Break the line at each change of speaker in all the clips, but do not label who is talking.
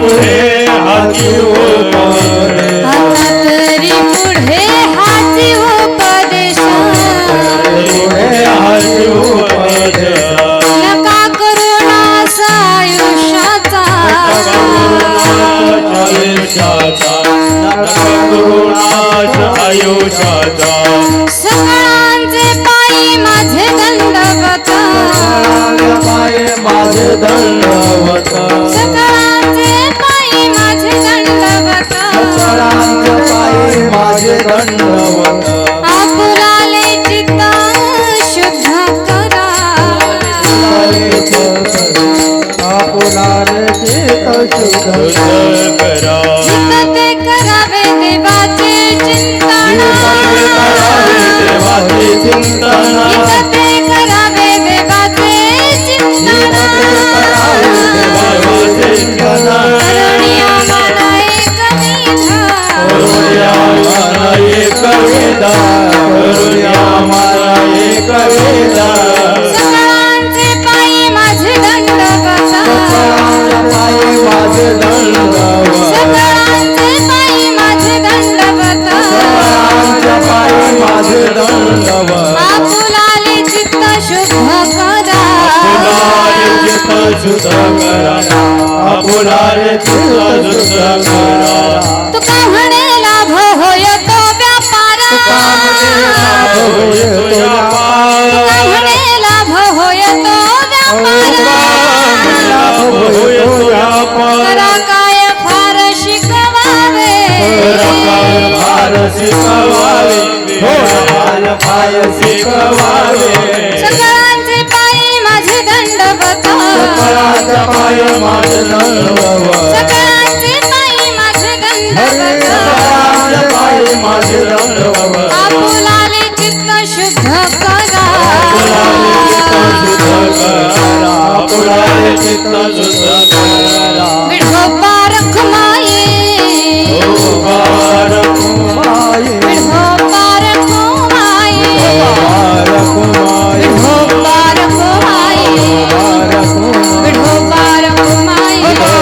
पुढे हाती उपदेश
आता तरी पुढे हाती उपदेश
पुढे हाती उपदेश
नका करू नाश आयुष्याचा
आयुष्याचा
सगळ्यांचे पायी माझे दंडवत
माझे दंडवत
सगळ्यांचे पायी माझे दंडवत
माझे दंडवत
आपुलाले चित्त शुद्ध करा
आपुलारे चित्त शुद्ध करा
चित्त ते करावे देवाचे चिंतन
देवाचे चिंतन
चित्त ते करावे देवाचे चिंतन
देवाचे चिंतन
करुणिया मला एकविध
करुण्या मला एक वेदा करुण्या मला एक वेदा
सगळ्यांचे पायी माझे दंडवत
पायी माझे दंडवत
सगळ्यांचे पायी माझे दंडवत
पायी माझे दंडवत
आपुलाले चित्त शुद्ध करा
चित्त शुद्ध करा आपुलारे चित्त शुद्ध करा
तुका म्हणे लाभ होय तो व्यापार तुका म्हणे लाभ होय तो व्यापार करा काय फार शिकवावे
फार शिकवावे फार शिकवावे
सगळ्यांचे पायी माझे दंडवत
पाय माझे दंडवत
सगळ्यांचे पायी माझे दंडवत
पाय माझे दंडवत
आपुलाले चित्त शुद्ध करा
आपुलारे चित्त शुद्ध करा
विठोबा रखुमाई विठोबा रखुमाई विठोबा रखुमाई विठोबा रखुमाई विठोबा रखुमाई विठोबा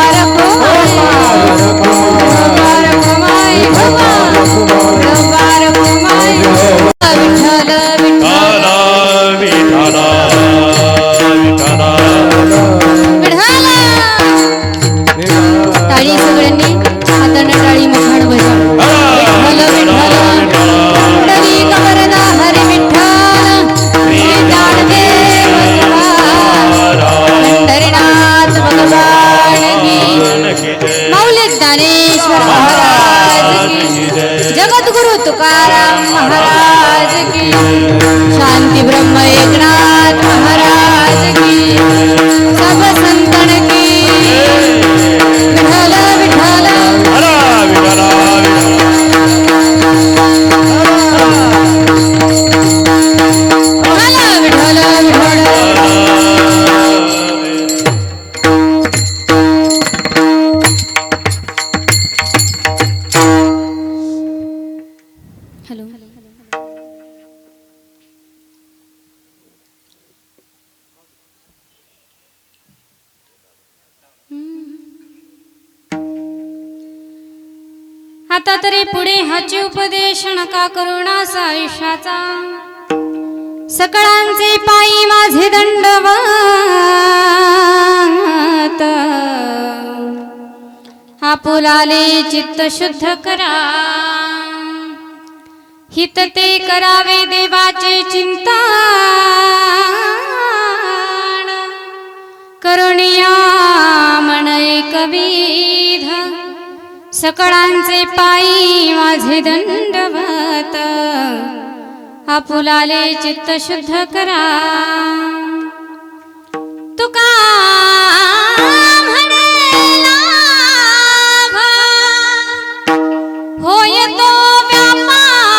रखुमाई विठोबा रखुमाई विठोबा रखुमाई विठ्ठल विठ्ठल टाळी सगळ्यांनी हाताने टाळी मखाण बजाव विठ्ठल विठ्ठल पुंडली कवरदा हरी विठ्ठल ज्ञानदेव पंढरीनाथ भगवान की माऊली ज्ञानेश्वर महाराज की जगद्गुरु तुकाराम महाराज की शांती ब्रह्म एकनाथ महाराज की सब संतन की विठ्ठल विठ्ठल विठ्ठल विठ्ठल हॅलो आता तरी पुढे हाची उपदेश नका करुणास आयुष्याचा सकळांचे पायी माझे दंडवत आपुलाले चित्त शुद्ध करा हित ते करावे देवाचे चिंतन करुणिया मन एकविध सकळांचे पायी माझे दंडवत आपुलाले चित्त शुद्ध करा तुका म्हणे लाभ होय तो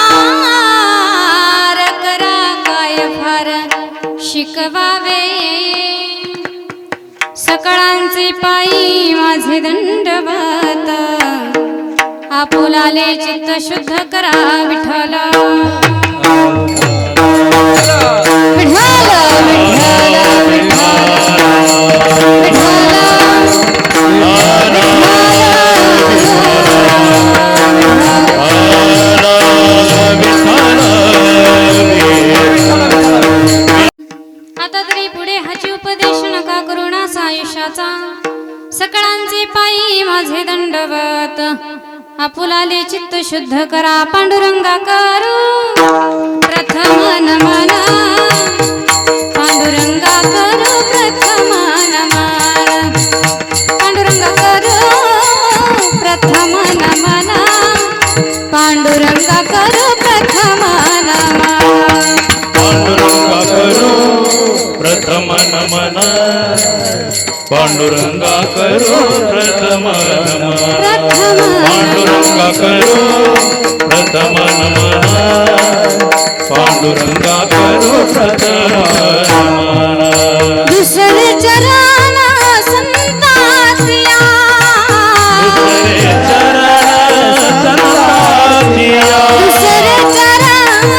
व्यापार करा काय फार शिकवावे सकळांचे पायी माझे दंडवत आपुलाले चित्त शुद्ध करा विठ्ठल आता तरी पुढे हाची उपदेश नका करुणास आयुष्याचा सकळांचे पायी माझे दंडवत आपुलाले चित्त शुद्ध करा पांडुरंगा करू प्रथम नमन पांडुरंगा करू प्रथम नमन पांडुरंगा करू प्रथम नमन पांडुरंगा करू प्रथम नमन
पांडुरंगा करू प्रथम नमन पांडुरंगा करू प्रथम नमन पांडुरंगा करू प्रथम नमन पांडुरंगा करू प्रथम नमन
दुसरे चरण संतासिया
दुसरे चरण संतासिया
दुसरे चरण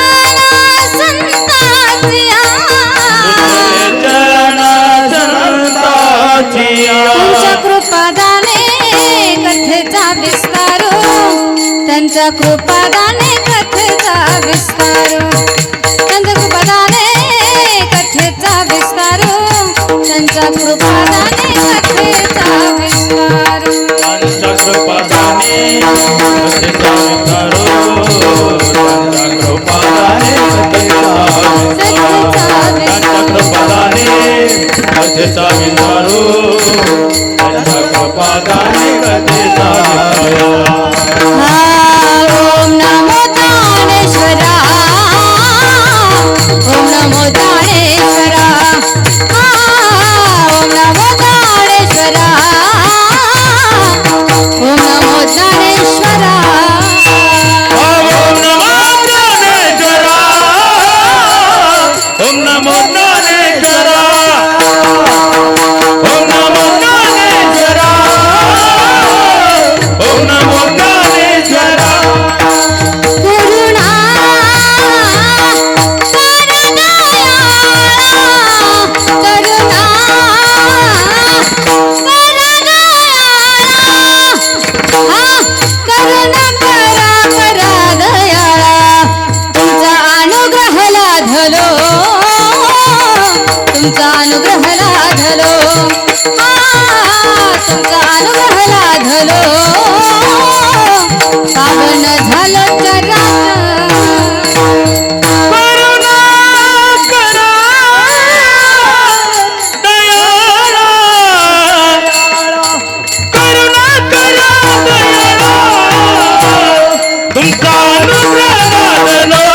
संतासिया
चरण संतासिया
तुमच्या कृपादाने कथेचा विस्तारो त्यांच्या कृपादाने कथेचा विस्तारो त्यांच्या कृपादाने कथेचा विस्तारो त्यांच्या कृपादाने कथेचा विस्तारो
चक्रपादाने कथेचा विस्तारो चक्रपादाने कथेचा विस्तारो चक्रपादाने कथेचा विस्तारो
ओम नमो दानेश्वरा ओम नमो दानेश्वरा ओम नमो दानेश्वरा ओम नमो दानेश्वरा
ओम नमो ज्ञानेश्वरा ओम नमो ज्ञानेश्वरा ओम नमो ज्ञानेश्वरा ओम नमो ज्ञानेश्वरा
करुणा करुणा करा करा दयाळा तुमचा अनुग्रह लाधलो तुमचा अनुग्रह लाधलो तुमचा अनुग्रह लाधलो पावन झालो चराचर
करुणा करा दयाळा करुणा करा दयाळा तुमचा अनुग्रह लादलो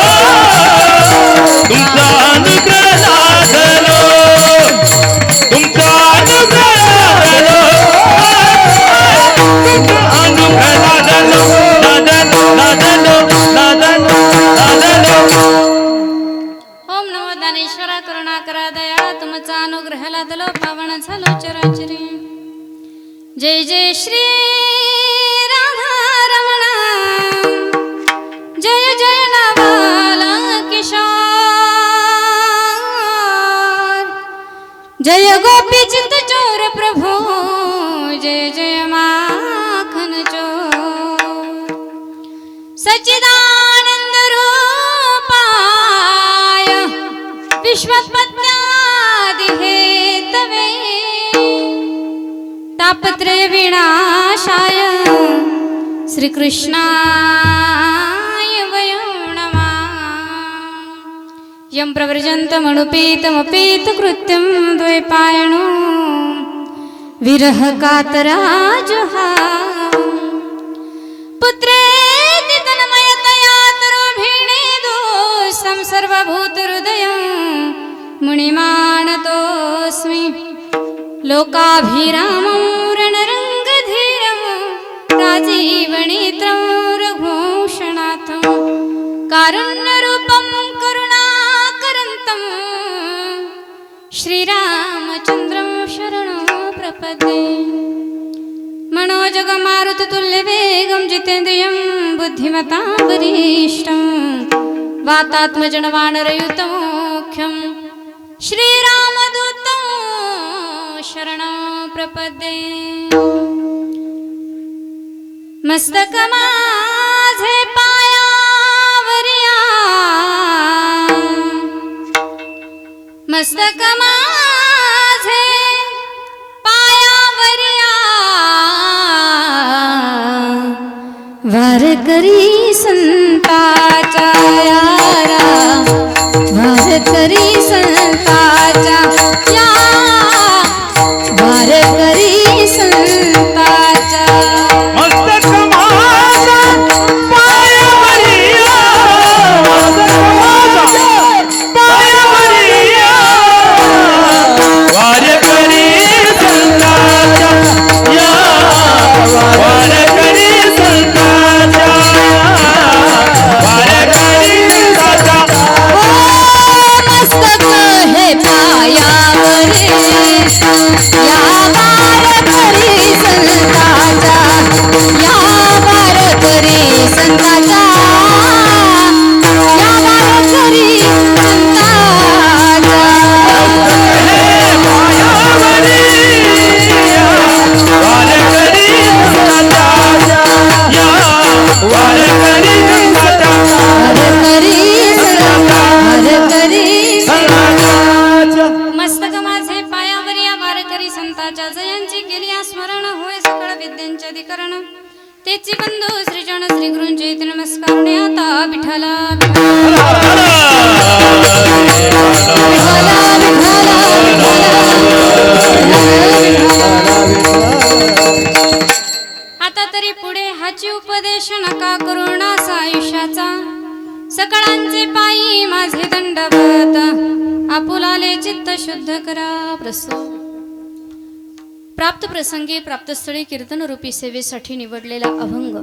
तुमचा अनुग्रह लादलो तुमचा अनुग्रह लादलो तुमचा अनुग्रह लादलो लादलो लादलो लादलो लादलो
ओम नमो दानेश्वरा करुणा करा दयाळा तुमचा अनुग्रह लादलो पावन झालो चराचरी जय जय श्री राधा रमण जय जय नवाला किशोर जय गोपी चित चोर प्रभु जय जय माखन चोर सच्चिदानंद रूपाय विश्वपत्न्यादि हेतवे तापत्रय विनाशाय श्रीकृष्णाय वयं नमः यं प्रव्रजन्तमनुपेतमपेत कृत्यं द्वैपायनो विरह कातराजुहा पुत्रेति तन्मयतया तरुभिणे दोषं सर्वभूतहृदयं मुनिमानतोऽस्मि लोकाभिरामं रणरङ्गधीरं राजीवनेत्रं रघुशनाथं कारुण्यरूपं करुणाकरन्तं श्रीरामचन्द्रं शरणं प्रपद्ये मनोजगमारुततुल्यवेगं जितेन्द्रियं बुद्धिमतां वरिष्ठं वातात्मजनवानरयुतं श्रीरामदूतं शरणं प्रपद्ये मस्तक माझे पायावरिया मस्तक माझे पायावरिया वारकरी संताच्या यारा वारकरी संताच्या या वारकरी संताच्या
मस्तक माझा पायावरिया मस्तक माझा पायावरिया वारकरी संताच्या या वारकरी संताच्या वारकरी संताच्या
मस्तक हे पायावरे या वारकरी संताच्या या वारकरी संताच्या या वारकरी संताच्या
वारकरी संताच्या या वारकरी संताच्या
वारकरी वारकरी
संताच्या
मस्तक माझे पायावर या वारकरी संताच्या जयांची केली स्मरण होय सकळ विद्यांचे अधिकरण तेची बंधू श्रीजन श्री गुरूंचे इथे नमस्कार ने आता विठ्ठला आता तरी पुढे हाची उपदेश नका करुणाचा आयुष्याचा सकळांचे पायी माझे दंडवत आपुलाले चित्त शुद्ध करा प्रसो प्राप्त प्रसंगी प्राप्तस्थळी कीर्तन रूपी सेवेसाठी निवडलेला अभंग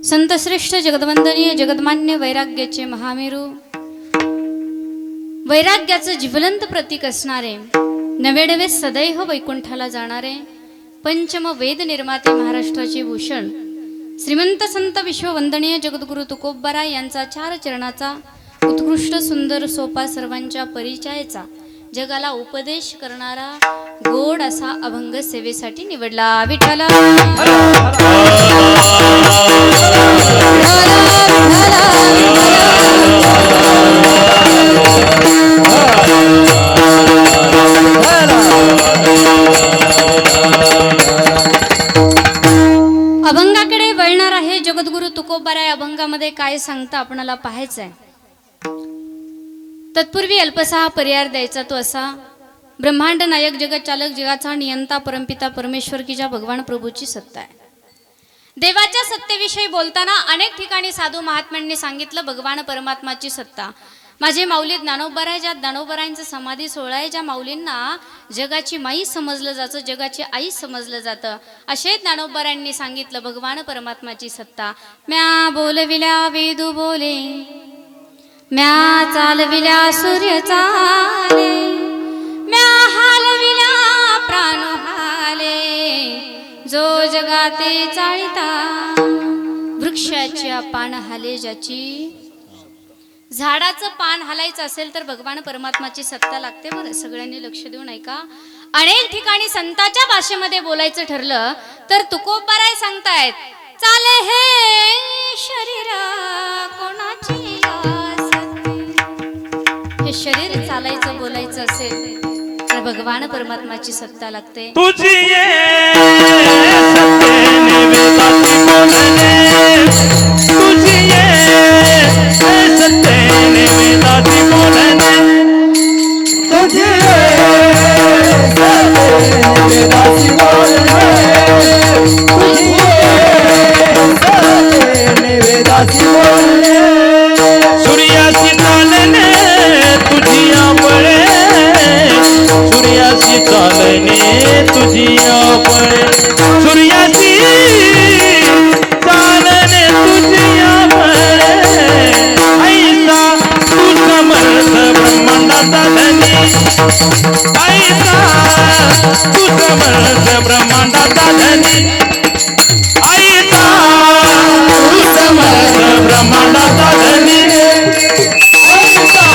संतश्रेष्ठ जगदवंदनीय जगदमान्य वैराग्याचे महामेरू वैराग्याचं जिवलंत प्रतीक असणारे नवेडवे सदैव वैकुंठाला जाणारे पंचम वेद निर्माते महाराष्ट्राचे भूषण श्रीमंत संत विश्ववंदनीय जगद्गुरु तुकोबाराय यांचा 4 चरणाचा उत्कृष्ट सुंदर सोपा सर्वांच्या परिचयाचा जगाला उपदेश करणारा गोड असा अभंग सेवेसाठी निवडला विठ्ठला अभंगाकडे वळणार आहे जगद्गुरु तुकोबाराय अभंगामध्ये काय सांगता आपणाला पाहायचंय तत्पूर्वी अल्पसा हा पर्याय द्यायचा तो असा ब्रह्मांड नायक जगत चालक जगाचा नियंता परमपिता परमेश्वर की ज्या भगवान प्रभूची सत्ता आहे देवाच्या सत्तेविषयी बोलताना अनेक ठिकाणी साधू महात्म्यांनी सांगितलं भगवान परमात्माची सत्ता माझे माऊली ज्ञानोबाराय ज्या ज्ञानोबारायांचं समाधी सोहळा आहे ज्या माऊलींना जगाची माई समजलं जातं जगाची आई समजलं जातं असे ज्ञानोबारायांनी सांगितलं भगवान परमात्माची सत्ता म्या बोलविल्या वेदू बोले म्या चालविल्या सूर्य चाले म्या हालविल्या प्राण हाले जो जगाते चाळिता वृक्षाच्या पान हाले ज्याची झाडाचं पान हालायचं असेल तर भगवान परमात्माची सत्ता लागते बरं सगळ्यांनी लक्ष देऊन ऐका अनेक ठिकाणी संताच्या भाषेमध्ये बोलायचं ठरलं तर तुकोबाराय सांगतायत चाले हे शरीर कोणाची हे शरीर चालायचं बोलायचं असेल तर भगवान परमात्माची सत्ता लागते
तुझी ये सत्तेने वेदाती बोलणे तुझी ये सत्तेने वेदाती बोलणे तुझी ये सत्तेने वेदाती बोलणे तुझी ये सत्तेने वेदाती बोलणे सूर्याची चालणे तुझी आवळे सूर्याची चालणे तुझी आवळे सूर्याची चालणे तुझी आवळे ऐसा तू समर्थ ब्रह्मांडाचा धनी ऐसा तू समर्थ ब्रह्मांडाचा धनी ऐसा तू समर्थ ब्रह्मांडाचा धनी ऐसा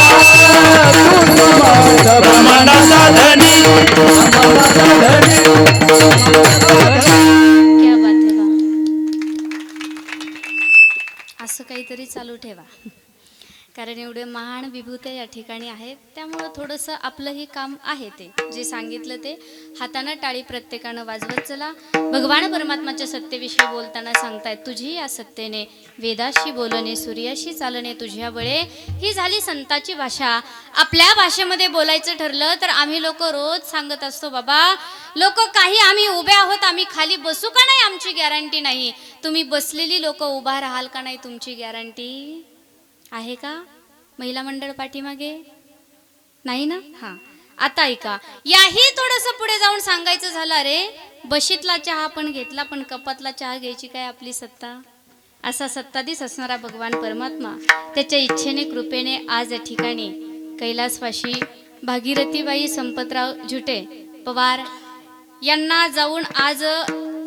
तू समर्थ
असं काहीतरी चालू ठेवा, कारण एवढे महान विभूत्या या ठिकाणी आहेत, त्यामुळं थोडंसं आपलंही काम आहे ते जे सांगितलं ते हातानं टाळी प्रत्येकानं वाजवत चला. भगवान परमात्माच्या सत्तेविषयी बोलताना सांगतायत, तुझी या सत्तेने वेदाशी बोलणे सूर्याशी चालणे तुझ्या बळे. ही झाली संताची भाषा. आपल्या भाषेमध्ये बोलायचं ठरलं तर आम्ही लोक रोज सांगत असतो, बाबा लोक काही आम्ही उभे आहोत, आम्ही खाली बसू का नाही आमची गॅरंटी नाही. तुम्ही बसलेली लोक उभा राहाल का नाही तुमची गॅरंटी आहे का? महिला मंडळ पाठीमागे नाही ना? हां, आता ऐका, याही थोडंसं पुढे जाऊन सांगायचं झालं, अरे बशीतला चहा पण घेतला पण कपातला चहा घ्यायची काय आपली सत्ता. असा सत्ताधीश असणारा भगवान परमात्मा त्याच्या इच्छेने कृपेने आज या ठिकाणी कैलासवाशी भागीरथीबाई संपतराव झुटे पवार यांना जाऊन आज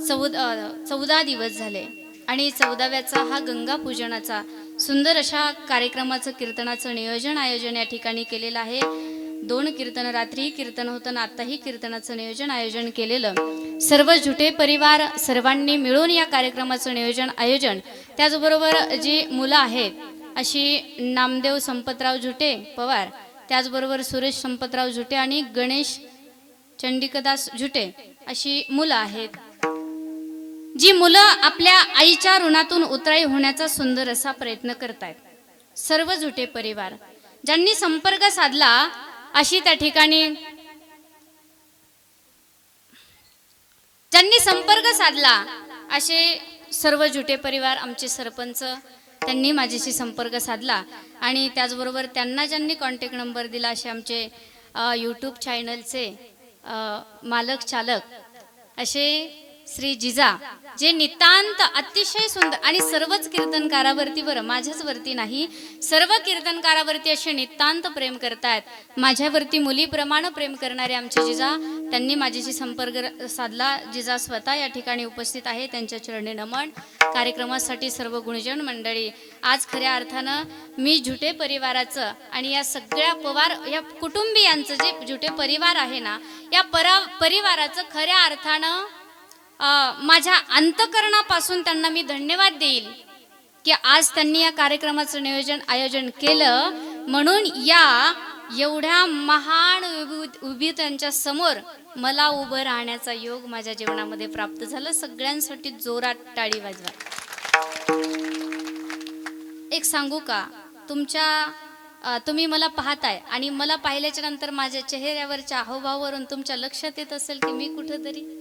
14 दिवस झाले आणि 14व्याचा हा गंगा पूजनाचा सुंदर अशा कार्यक्रमाचं कीर्तनाचं आयोजन या ठिकाणी केलेलं आहे. 2 कीर्तन, रात्री कीर्तन होतं आणि आत्ताही कीर्तनाचं आयोजन केलेलं. सर्व झुटे परिवार सर्वांनी मिळून या कार्यक्रमाचं आयोजन त्याचबरोबर जी मुलं आहेत अशी नामदेव संपतराव झुटे पवार, त्याचबरोबर सुरेश संपतराव झुटे आणि गणेश चंडिकदास झुटे अशी मुलं आहेत. जी मुलं आपल्या आईच्या ऋणातून उतराई होण्याचा सुंदर असा प्रयत्न करतायत. सर्व झुटे परिवार ज्यांनी संपर्क साधला अशी त्या ठिकाणी असे सर्व झुटे परिवार, आमचे सरपंच त्यांनी माझ्याशी संपर्क साधला आणि त्याचबरोबर त्यांना ज्यांनी कॉन्टॅक्ट नंबर दिला असे आमचे यूट्यूब चॅनलचे मालक चालक असे श्री जिजा, जे नितांत अतिशय सुंदर आणि सर्वच कीर्तनकारावरती, बरं माझ्याच वरती नाही, सर्व कीर्तनकारावरती असे नितांत प्रेम करतायत. माझ्यावरती मुलीप्रमाणे प्रेम करणारे आमचे जिजा, त्यांनी माझ्याशी संपर्क साधला. जिजा स्वतः या ठिकाणी उपस्थित आहे, त्यांच्या चरणी नमन. कार्यक्रमासाठी सर्व गुणजन मंडळी, आज खऱ्या अर्थानं मी झुटे परिवाराचं आणि या सगळ्या पवार या कुटुंबियांचं जे झुटे परिवार आहे ना, या परिवाराचं खऱ्या अर्थानं माझ्या अंतकरणापासून त्यांना मी धन्यवाद देईल की आज त्यांनी या कार्यक्रमाचं आयोजन केलं. म्हणून या एवढ्या महान विभूत्यांच्या समोर मला उभं राहण्याचा योग माझ्या जीवनामध्ये प्राप्त झाला. सगळ्यांसाठी जोरात टाळी वाजवा. एक सांगू का, तुम्ही मला पाहताय आणि मला पाहिल्याच्या नंतर माझ्या चेहऱ्यावरच्या हावभावावरून तुमच्या लक्षात येत असेल की मी कुठंतरी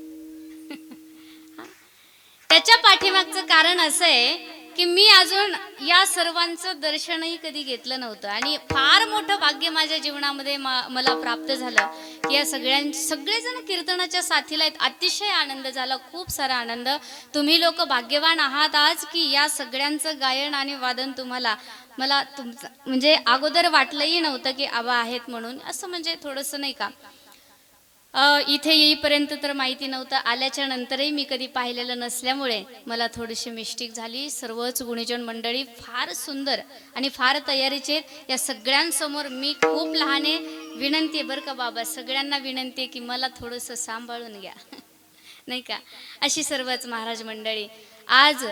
त्याच्या पाठीमागचं कारण असं आहे की मी अजून या सर्वांचं दर्शनही कधी घेतलं नव्हतं आणि फार मोठं भाग्य माझ्या जीवनामध्ये मला प्राप्त झालं की या सगळेजण कीर्तनाच्या साथीला आहेत. अतिशय आनंद झाला, खूप सारा आनंद. तुम्ही लोक भाग्यवान आहात आज की या सगळ्यांचं गायन आणि वादन तुम्हाला, मला तुमचं म्हणजे अगोदर वाटलंही नव्हतं की आबा आहेत म्हणून, असं म्हणजे थोडंसं नाही का, इथे येईपर्यंत तर माहिती नव्हतं, आल्याच्या नंतरही मी कधी पाहिलेलं नसल्यामुळे मला थोडीशी मिस्टेक झाली. सर्वच गुणीजन मंडळी फार सुंदर आणि फार तयारीचे आहेत. या सगळ्यांसमोर मी खूप लहान आहे, विनंती आहे बरं का बाबा, सगळ्यांना विनंती आहे की मला थोडंसं सांभाळून घ्या नाही का. अशी सर्वच महाराज मंडळी आज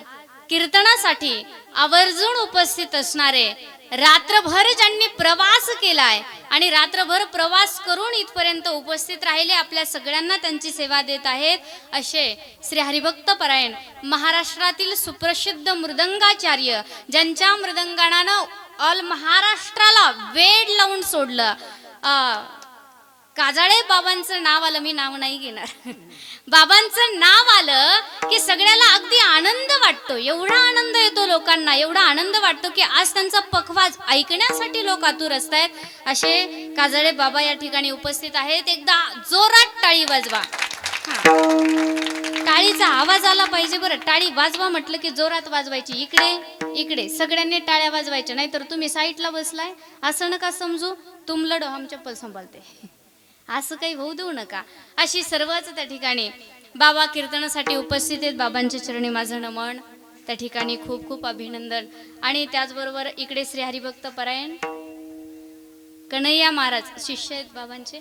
कीर्तनासाठी आवर्जून उपस्थित असणारे, रात्रभर ज्यांनी प्रवास केलाय आणि रात्रभर प्रवास करून इथपर्यंत उपस्थित राहिले, आपल्या सगळ्यांना त्यांची सेवा देत आहेत असे श्री हरिभक्त परायण महाराष्ट्रातील सुप्रसिद्ध मृदंगाचार्य, ज्यांच्या मृदंगानानं ऑल महाराष्ट्राला वेड लावून सोडलं. काजळे बाबांचं नाव आलं, मी नाव नाही घेणार, बाबांचं नाव आलं की सगळ्याला अगदी आनंद वाटतो. एवढा आनंद येतो लोकांना, एवढा आनंद वाटतो की आज त्यांचा पखवाज ऐकण्यासाठी लोक आतुर असतायत. असे काजळे बाबा या ठिकाणी उपस्थित आहेत. एकदा जोरात टाळी वाजवा. टाळीचा आवाज आला पाहिजे बरं. टाळी वाजवा म्हटलं की जोरात वाजवायची. इकडे इकडे सगळ्यांनी टाळ्या वाजवायच्या, नाहीतर तुम्ही साईडला बसलाय असं नका समजू, तुम लढो हम चप्पल सांभाळते, असं काही होऊ देऊ नका. अशी सर्वच त्या ठिकाणी बाबा कीर्तनासाठी उपस्थित आहेत. बाबांच्या चरणी माझं नमन, त्या ठिकाणी खूप खूप अभिनंदन. आणि त्याचबरोबर इकडे श्री हरिभक्त परायण कन्हैया महाराज शिष्य आहेत बाबांचे,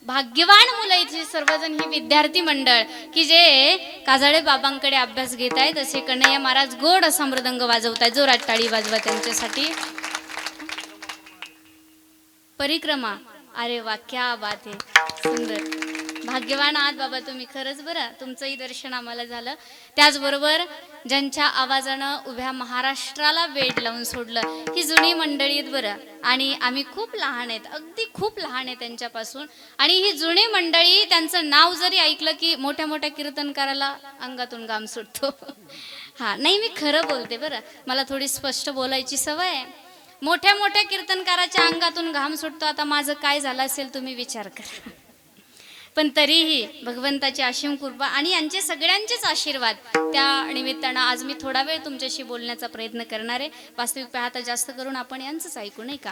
भाग्यवान मुलं इथली सर्वजण ही विद्यार्थी मंडळ की जे काजळे बाबांकडे अभ्यास घेत आहेत. असे कन्हैया महाराज गोड असा मृदंग वाजवत आहेत. जोरात टाळी वाजवा त्यांच्यासाठी. परिक्रमा, अरे वा, क्या बात आहे, सुंदर. भाग्यवान आहात बाबा तुम्ही खरंच. बरं, तुमचंही दर्शन आम्हाला झालं. त्याचबरोबर ज्यांच्या आवाजानं उभ्या महाराष्ट्राला वेड लावून सोडलं ही जुनी मंडळी आहेत बरं. आणि आम्ही खूप लहान आहेत, अगदी खूप लहान आहे त्यांच्यापासून. आणि ही जुनी मंडळी, त्यांचं नाव जरी ऐकलं की मोठ्या मोठ्या कीर्तनकाराला अंगातून घाम सुटतो. हा, नाही, मी खरं बोलते बरं, मला थोडी स्पष्ट बोलायची सवय आहे. मोठ्या मोठ्या कीर्तनकाराच्या अंगातून घाम सुटतो. आता माझं काय झालं असेल तुम्ही विचार करा. पण तरीही भगवंताची असीम कृपा आणि यांचे सगळ्यांचेच आशीर्वाद, त्या निमित्तानं आज मी थोडा वेळ तुमच्याशी बोलण्याचा प्रयत्न करणार आहे. वास्तविक पाहता जास्त करून आपण यांचंच ऐकू, नाही का.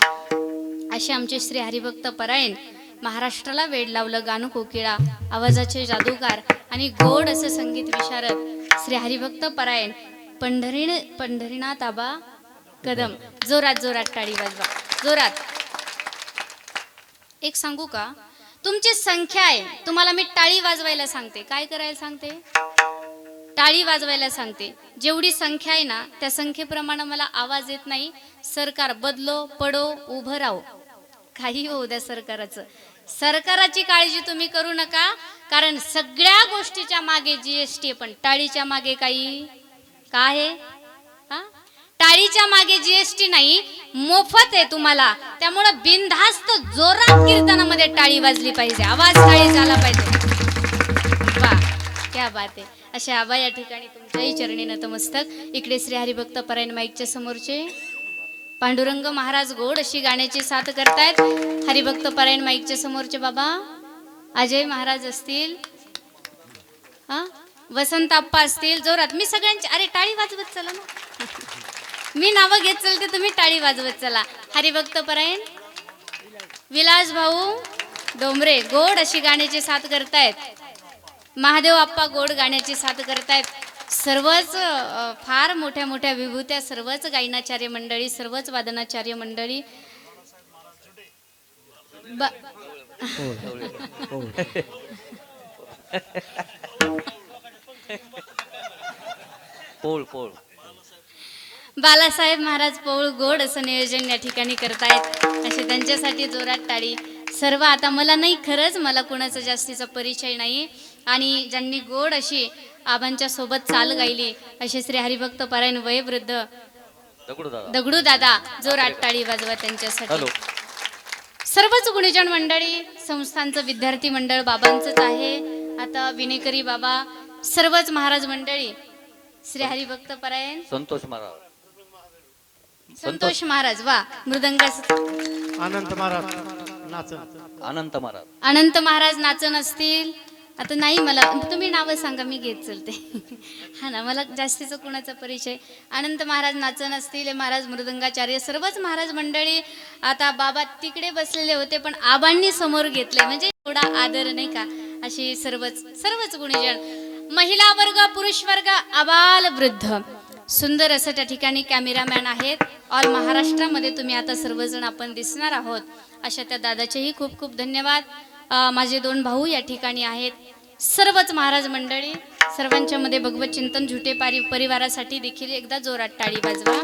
असे आमचे श्री हरिभक्त परायण, महाराष्ट्राला वेड लावलं गाणं कोकिळा, आवाजाचे जादूगार आणि गोड असं संगीत विशारद श्री हरिभक्त परायण पंढरीनाथ आबा कदम. जोरात जोरात टाळी वाजवा, जोरात. एक सांगू का, तुमची संख्या आहे, तुम्हाला मी टाळी वाजवायला सांगते. काय करायला सांगते? टाळी वाजवायला सांगते. जेवढी संख्या आहे ना त्या संख्येप्रमाणे मला आवाज येत नाही. सरकार बदलो पडो उभं राहो, काही होऊ द्या सरकाराचं. सरकाराची काळजी तुम्ही करू नका, कारण सगळ्या गोष्टीच्या मागे जीएसटी, पण टाळीच्या मागे काही काय आहे? हा, टाळीच्या मागे जीएसटी नाही, मोफत आहे तुम्हाला. त्यामुळे बिनधास्त जोरात कीर्तनामध्ये टाळी वाजली पाहिजे, आवाज टाळी झाला पाहिजे. वा, क्या बात आहे. अशा आबा या ठिकाणी तुमच्याही चरणी नतमस्तक. इकडे श्री हरिभक्त परायण माईकच्या समोरचे पांडुरंग महाराज गोड अशी गाण्याची साथ करतायत. हरिभक्त परायण माईकच्या समोरचे बाबा अजय महाराज असतील, हा, वसंत आप्पा असतील. जोरात मी सगळ्यांची, अरे टाळी वाजवत चला ना. मी नावं घेत चलते, तुम्ही टाळी वाजवत चला. हरिभक्त परायण विलास भाऊ डोंबरे गोड अशी गाण्याची साथ करतायत. महादेव आप्पा गोड गाण्याची साथ करतायत. सर्वच फार मोठ्या मोठ्या विभूत्या, सर्वच गायनाचार्य मंडळी, सर्वच वादनाचार्य मंडळी.
पोळ पोळ
बालासाहेब महाराज पौळ गोड असं नियोजन या ठिकाणी करतायत. असे त्यांच्यासाठी जोरात टाळी. सर्व आता मला नाही, खरंच मला कोणाचा जास्तीचा परिचय नाही. आणि ज्यांनी गोड अशी आबांच्या सोबत चाल गायली असे श्री हरिभक्त परायण वयोवृद्ध दगडू दादा, जोरात टाळी वाजवा त्यांच्यासाठी. सर्वच गुणीजन मंडळी, संस्थांचं विद्यार्थी मंडळ बाबांचंच आहे. आता विनेकरी बाबा, सर्वच महाराज मंडळी, श्री हरिभक्त परायण
संतोष महाराज,
संतोष महाराज, वा, मृदंगास
अनंत महाराज नाचन,
अनंत महाराज नाचन असतील. आता नाही, मला तुम्ही नावं सांगा, मी घेत चलते. हा ना, मला जास्तीचा कुणाचा परिचय. अनंत महाराज नाचन असतील, महाराज मृदंगाचार्य, सर्वच महाराज मंडळी. आता बाबा तिकडे बसलेले होते पण आबांनी समोर घेतले, म्हणजे थोडा आदर, नाही का. अशी सर्वच गुणीजन, महिला वर्ग, पुरुष वर्ग, आबाल वृद्ध, सुंदर असं त्या ठिकाणी कॅमेरामॅन आहेत. ऑल महाराष्ट्रामध्ये तुम्ही आता सर्वजण आपण दिसणार आहोत. अशा त्या दादाचेही खूप खूप धन्यवाद. माझे 2 भाऊ या ठिकाणी आहेत. सर्वच महाराज मंडळी, सर्वांच्या मध्ये भगवत चिंतन झुटे परिवारासाठी देखील एकदा जोरात टाळी वाजवा.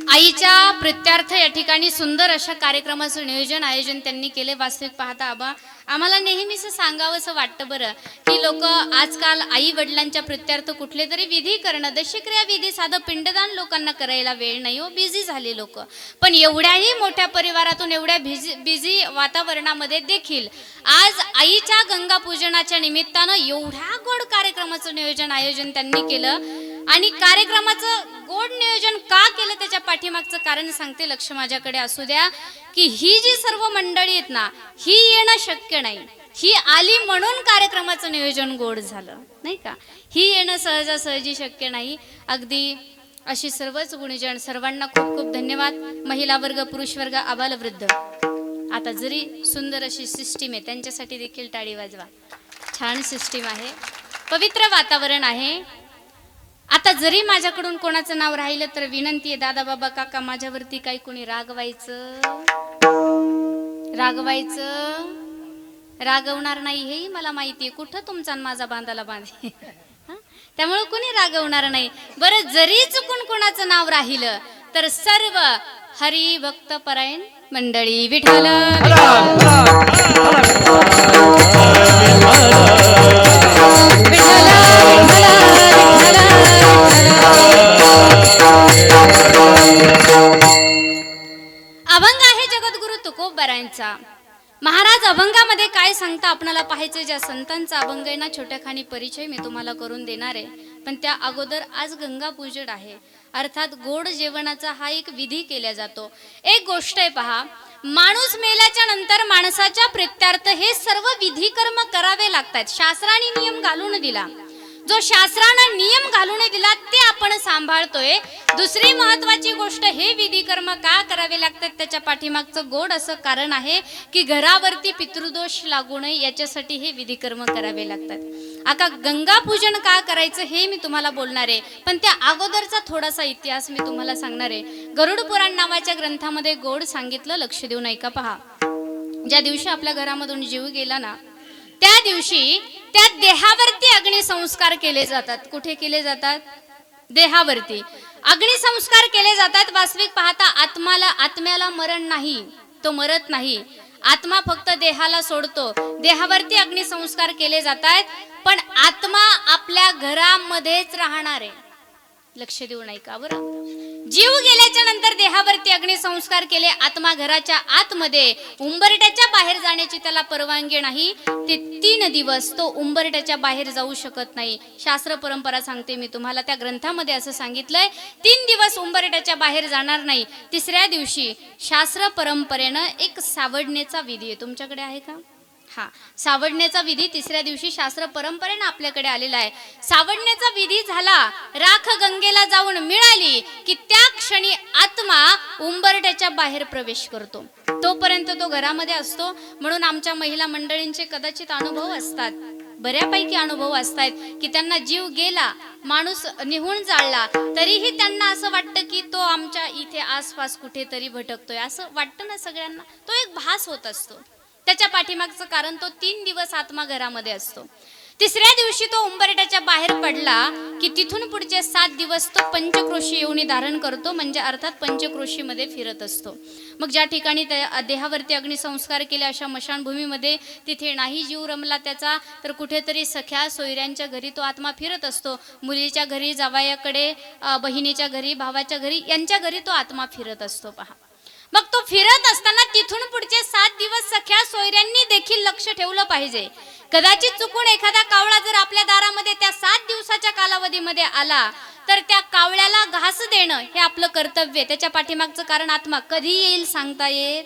आईच्या प्रित्यार्थ या ठिकाणी सुंदर अशा कार्यक्रमाचं आयोजन त्यांनी केले. वास्तविक पाहता आबा, आम्हाला नेहमीच सांगावंसं वाटतं बरं की लोक आजकाल आई वडिलांच्या प्रित्यार्थ कुठले तरी विधी करणं, दशक्रिया विधी, साधं पिंडदान लोकांना करायला वेळ नाही हो, बिझी झाले लोक. पण एवढ्याही मोठ्या परिवारातून, एवढ्या बिझी वातावरणामध्ये देखील आज आईच्या गंगा पूजनाच्या निमित्तानं एवढ्या गोड कार्यक्रमाचं आयोजन त्यांनी केलं. आणि कार्यक्रमाचं गोड नियोजन का केलं त्याच्या पाठीमागचं कारण सांगते. लक्ष माझ्याकडे असू द्या की ही जी सर्व मंडळी आहेत ना, ही येणं शक्य नाही. ही आली म्हणून कार्यक्रमाचं नियोजन गोड झालं, नाही का. ही येणं सहजासहजी शक्य नाही. अगदी अशी सर्वच गुणीजन, सर्वांना खूप खूप धन्यवाद. महिला वर्ग, पुरुष वर्ग, आबाल वृद्ध. आता जरी सुंदर अशी सिस्टीम आहे, त्यांच्यासाठी देखील टाळी वाजवा. छान सिस्टीम आहे, पवित्र वातावरण आहे. आता जरी माझ्याकडून कोणाचं नाव राहिलं तर विनंती आहे, दादा बाबा काका, माझ्यावरती काही कोणी रागवायचं रागवायचं, रागवणार नाही हेही मला माहिती आहे. कुठं तुमचा आणि माझा बांधाला बांधे. त्यामुळे कुणी रागवणार नाही. बरं, जरी चुकून कोणाचं नाव राहिलं तर सर्व हरी भक्त परायण मंडळी विठ्ठल अभंग आहे जगद्गुरु तुकोबरायांचा. महाराज अभंगामध्ये काय सांगता आपणाला पाहायचं. ज्या संतांचा अभंग आहे ना, छोट्या खानी परिचय मी तुम्हाला करून देणार आहे. पण त्या अगोदर आज गंगा पूजन आहे, अर्थात गोड जेवणाचा हा एक विधी केला जातो. एक गोष्ट आहे पहा, माणूस मेल्याच्या नंतर माणसाच्या प्रित्यार्थ हे सर्व विधी कर्म करावे लागतात. शास्त्राने नियम घालून दिला, जो शास्त्रानं नियम घालून दिला ते आपण सांभाळतोय. दुसरी महत्वाची गोष्ट, हे विधी कर्म का करावे लागतात त्याच्या पाठीमागचं गोड असं कारण आहे की घरावरती पितृदोष लागू नये याच्यासाठी हे विधी कर्म करावे लागतात. आता गंगा पूजन का करायचं हे मी तुम्हाला बोलणार आहे, पण त्या अगोदरचा थोडासा इतिहास मी तुम्हाला सांगणार आहे. गरुड पुराण नावाच्या ग्रंथामध्ये गोड सांगितलं, लक्ष देऊन ऐका पहा. ज्या दिवशी आपल्या घरामधून जीव गेला ना, त्या दिवशी त्या देहावरती अग्निसंस्कार केले जातात. कुठे केले जातात? देहावरती अग्निसंस्कार केले जातात. वास्तविक पाहता आत्म्याला मरण नाही, तो मरत नाही. आत्मा फक्त देहाला सोडतो. देहावरती अग्निसंस्कार केले जातात, पण आत्मा आपल्या घरामध्येच राहणार आहे. लक्ष देऊन ऐका बरं. जीव गेल्याच्या नंतर देहावरती अग्निसंस्कार केले, आत्मा घराच्या आतमध्ये, उंबरट्याच्या बाहेर जाण्याची त्याला परवानगी नाही. ते 3 दिवस तो उंबरट्याच्या बाहेर जाऊ शकत नाही. शास्त्र परंपरा सांगते मी तुम्हाला, त्या ग्रंथामध्ये असं सांगितलंय 3 दिवस उंबरट्याच्या बाहेर जाणार नाही. तिसऱ्या दिवशी शास्त्र परंपरेनं एक सावडण्याचा विधी आहे. तुमच्याकडे आहे का? हा, सावडण्याचा विधी तिसऱ्या दिवशी शास्त्र परंपरेनं आपल्याकडे आलेला आहे. सावडण्याचा विधी झाला, राख गंगेला जाऊन मिळाली की त्या क्षणी आत्मा उंबरट्याच्या बाहेर प्रवेश करतो. तोपर्यंत तो घरामध्ये असतो. म्हणून आमच्या महिला मंडळींचे कदाचित अनुभव असतात, बऱ्यापैकी अनुभव असतात की त्यांना जीव गेला, माणूस निघून जाळला, तरीही त्यांना असं वाटतं की तो आमच्या इथे आसपास कुठेतरी भटकतोय. असं वाटतं ना सगळ्यांना, तो एक भास होत असतो. त्याच्या पाठीमागचं कारण, तो 3 दिवस आत्मा घरामध्ये असतो. तिसऱ्या दिवशी तो उंबरट्याच्या बाहेर पडला की तिथून पुढचे 7 दिवस तो पंचक्रोशी योनी धारण करतो, म्हणजे अर्थात पंचक्रोशीमध्ये फिरत असतो. मग ज्या ठिकाणी देहावरती अग्निसंस्कार केले अशा मशानभूमीमध्ये तिथे नाही जीव रमला त्याचा, तर कुठेतरी सख्या सोयऱ्यांच्या घरी तो आत्मा फिरत असतो. मुलीच्या घरी, जावयाकडे, बहिणीच्या घरी, भावाच्या घरी, यांच्या घरी तो आत्मा फिरत असतो पहा. मग तो फिरत असताना तिथून पुढचे 7 दिवस सख्या सोयऱ्यांनी देखील लक्ष ठेवलं पाहिजे. कदाचित चुकून एखादा कावळा जर आपल्या दारामध्ये त्या 7 दिवसाच्या कालावधीमध्ये आला तर त्या कावळ्याला घास देणं हे आपलं कर्तव्य. त्याच्या पाठीमागचं कारण, आत्मा कधी येईल सांगता येत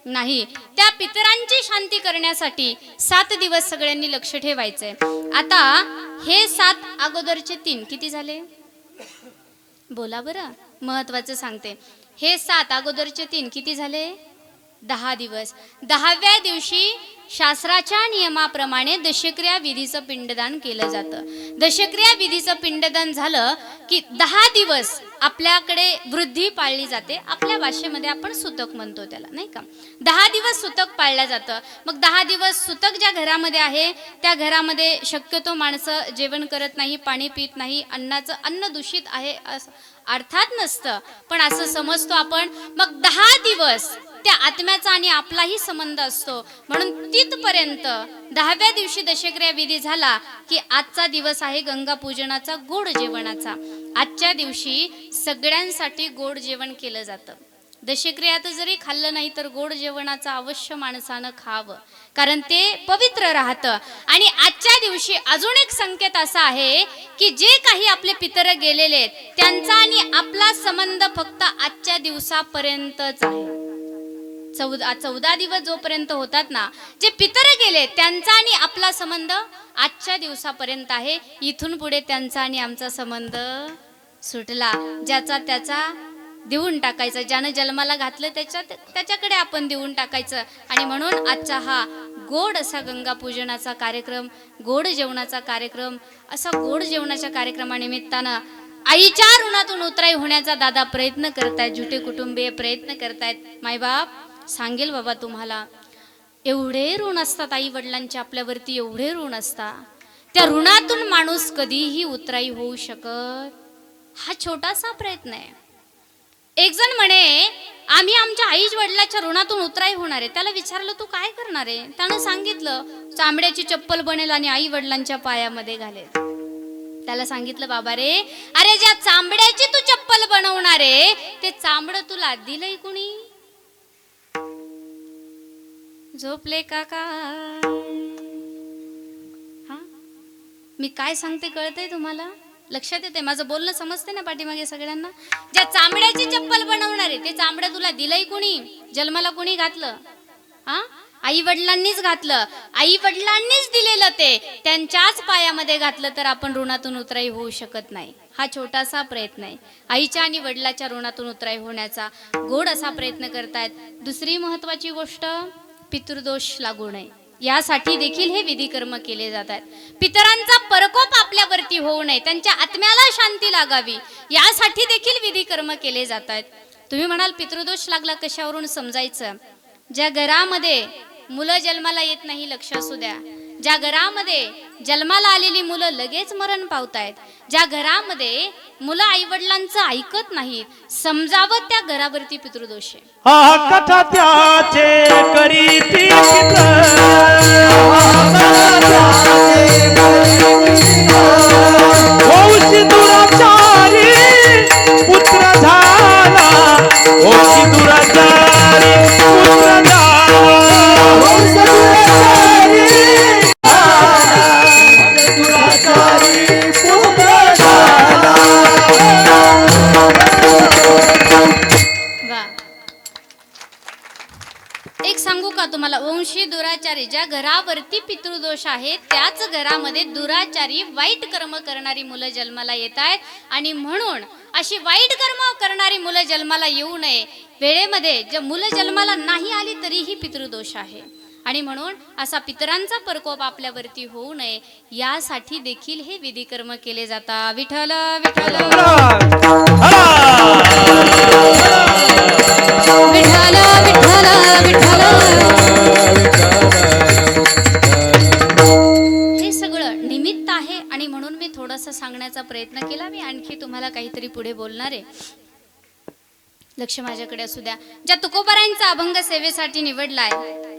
नाही. त्या पितरांची शांती करण्यासाठी 7 दिवस सगळ्यांनी लक्ष ठेवायचंय. आता हे 7 अगोदरचे 3 किती झाले? बोला बरं, महत्वाचं सांगते. हे 7 अगोदरचे 3 किती झाले? 10 दिवस. 10व्या दिवशी शास्त्राच्या नियमाप्रमाणे दशक्रिया विधीचं पिंडदान केलं जातं. दशक्रिया विधीचं पिंडदान झालं की 10 दिवस आपल्याकडे वृद्धी पाळली जाते. आपल्या भाषेमध्ये आपण सुतक म्हणतो त्याला, नाही का? 10 दिवस सुतक पाळलं जातं. मग 10 दिवस सुतक ज्या घरामध्ये आहे त्या घरामध्ये शक्यतो माणसं जेवण करत नाही, पाणी पित नाही. अन्न दूषित आहे असं अर्थात नसतं, पण असं समजतो आपण. मग 10 दिवस त्या आत्म्याचा आणि आपलाही संबंध असतो. म्हणून तिथपर्यंत 10व्या दिवशी दशक्रिया विधी झाला की आजचा दिवस आहे गंगा पूजनाचा, गोड जेवणाचा. आजच्या दिवशी सगळ्यांसाठी गोड जेवण केलं जातं. दशक्रियात जरी खाल्लं नाही तर गोड जेवणाचं अवश्य माणसानं खावं, कारण ते पवित्र राहतं. आणि आजच्या दिवशी अजून एक संकेत असा आहे की जे काही आपले पितर गेलेले आहेत त्यांचा आणि आपला संबंध फक्त आजच्या दिवसापर्यंतच आहे. 14 दिवस जोपर्यंत होतात ना, जे पितर गेले त्यांचा आणि आपला संबंध आजच्या दिवसापर्यंत आहे. इथून पुढे त्यांचा आणि आमचा संबंध सुटला. ज्याचा त्याचा देऊन टाकायचं, ज्यानं जन्माला घातलं त्याच्याकडे आपण देऊन टाकायचं. आणि म्हणून आजचा हा गोड असा गंगा पूजनाचा कार्यक्रम, गोड जेवणाचा कार्यक्रम, असा गोड जेवणाच्या कार्यक्रमानिमित्तानं आईच्या ऋणातून उतराई होण्याचा दादा प्रयत्न करतायत, जुटे कुटुंबीय प्रयत्न करतायत. मायबाप सांगेल बाबा तुम्हाला, एवढे ऋण असतात आई वडिलांचे आपल्यावरती, एवढे ऋण असतात. त्या ऋणातून माणूस कधीही उतराई होऊ शकत. हा छोटासा प्रयत्न आहे. एक जण म्हणे आम्ही आमच्या आई वडिलाच्या ऋणातून उतराई होणार आहे. त्याला विचारलं तू काय करणार आहे? त्यानं सांगितलं चांबड्याची चप्पल बनेल आणि आई वडिलांच्या पायामध्ये घालेल. त्याला सांगितलं बाबा रे, अरे ज्या चांबड्याची तू चप्पल बनवणार आहे ते चांबडं तुला दिलंय कुणी? झोपले काका? हा, मी काय सांगते कळतंय तुम्हाला? लक्षात येते माझं बोलणं? समजते ना पाठीमागे सगळ्यांना? ज्या चांबड्याची चप्पल बनवणार आहे ते चांबडं तुला दिलंय कुणी? जन्माला कुणी घातलं? हा, आई वडिलांनीच घातलं. आई वडिलांनीच दिलेलं ते त्यांच्याच पायामध्ये घातलं तर आपण ऋणातून उतराई होऊ शकत नाही. हा छोटासा प्रयत्न आहे. आईच्या आणि वडिलाच्या ऋणातून उतराई होण्याचा गोड असा प्रयत्न करतायत. दुसरी महत्वाची गोष्ट, पितृदोष लागू नये यासाठी देखील हे विधी कर्म केले जातात. पितरांचा परकोप आपल्यावरती होऊ नये, त्यांच्या आत्म्याला शांती लागावी यासाठी देखील विधी कर्म केले जातात. तुम्ही म्हणाल पितृदोष लागला कशावरून समजायचं? ज्या घरामध्ये मुलं जन्माला येत नाही, लक्ष असू द्या, ज्या घरामध्ये जन्माला आलेली मुलं लगेच मरण पावतायत, ज्या घरामध्ये मुलं आई वडिलांचं ऐकत नाहीत, समजावं त्या घरावरती पितृदोष आहे.
हा कथा त्याचे करीती वंशी दुराचारी पुत्र झाला, वंशी दुराचारी पुत्र झाला.
एक सांगू का तुम्हाला? वंशी दुराचारी, ज्या घरावरती पितृदोष आहे त्याच घरामध्ये दुराचारी वाईट कर्म करणारी मुलं जन्माला येत आहेत. आणि म्हणून अशी वाईट कर्म करणारी मुलं जन्माला येऊ नये. वेळेमध्ये मुलं जन्माला नाही आली तरीही पितृदोष आहे आणि म्हणून असा पितरांचा प्रकोप आपल्यावरती होऊ नये यासाठी देखील हे विधी कर्म केले जातात. विठ्ठल विठ्ठल विठ्ठल विठ्ठल विठ्ठल. हे सगळं निमित्त आहे आणि म्हणून मी थोडंसं सांगण्याचा प्रयत्न केला. मी आणखी तुम्हाला काहीतरी पुढे बोलणार आहे. लक्ष माझ्याकडे असू द्या. ज्या तुकोबारांचा अभंग सेवेसाठी निवडलाय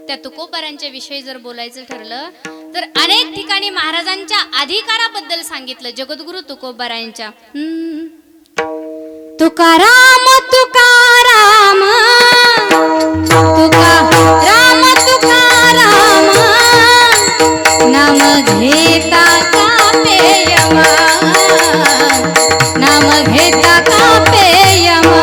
त्या तुकोबारांच्या विषयी जर बोलायचं ठरलं तर अनेक ठिकाणी महाराजांच्या अधिकाराबद्दल सांगितलं. जगद्गुरु तुकोबारांच्या तुकाराम तुकाराम तुकाराम तुकाराम नाम घेता कापे यमा, नाम घेता कापे यमा.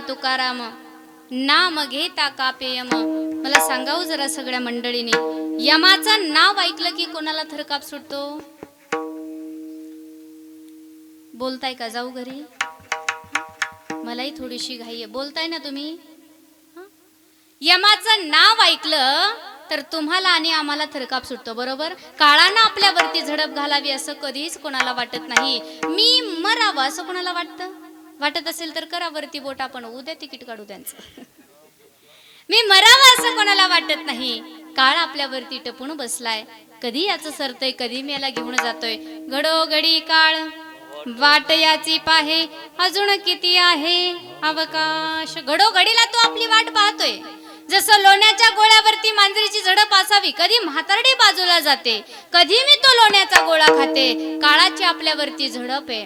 तुकाराम नाम घेता कापे यम. मला सांगावं जरा सगळ्या मंडळीने, यमाचं नाव ऐकलं की कोणाला थरकाप सुटतो? बोलताय का? जाऊ घरी? मलाही थोडीशी घाई आहे. बोलताय ना तुम्ही? यमाचं नाव ऐकलं तर तुम्हाला आणि आम्हाला थरकाप सुटतो, बरोबर? काळानं आपल्यावरती झडप घालावी असं कधीच कोणाला वाटत नाही. मी मरावं असं कोणाला वाटतं? वाटत असेल तर करा वरती बोट, आपण उद्या तिकीट काढू त्यांचं. मी मरावं असं कोणाला वाटत नाही. काळ आपल्यावरती टपून बसलाय. कधी याचं सरतय, कधी मी याला घेऊन जातोय. घडोघडी काळ वाट याची पाहे, अजून किती आहे अवकाश. घडोघडीला तो आपली वाट पाहतोय. जसं लोण्याच्या गोळ्यावरती मांजरीची झडप असावी, कधी म्हातारडी बाजूला जाते, कधी मी तो लोण्याचा गोळा खाते. काळाची आपल्यावरती झडप आहे,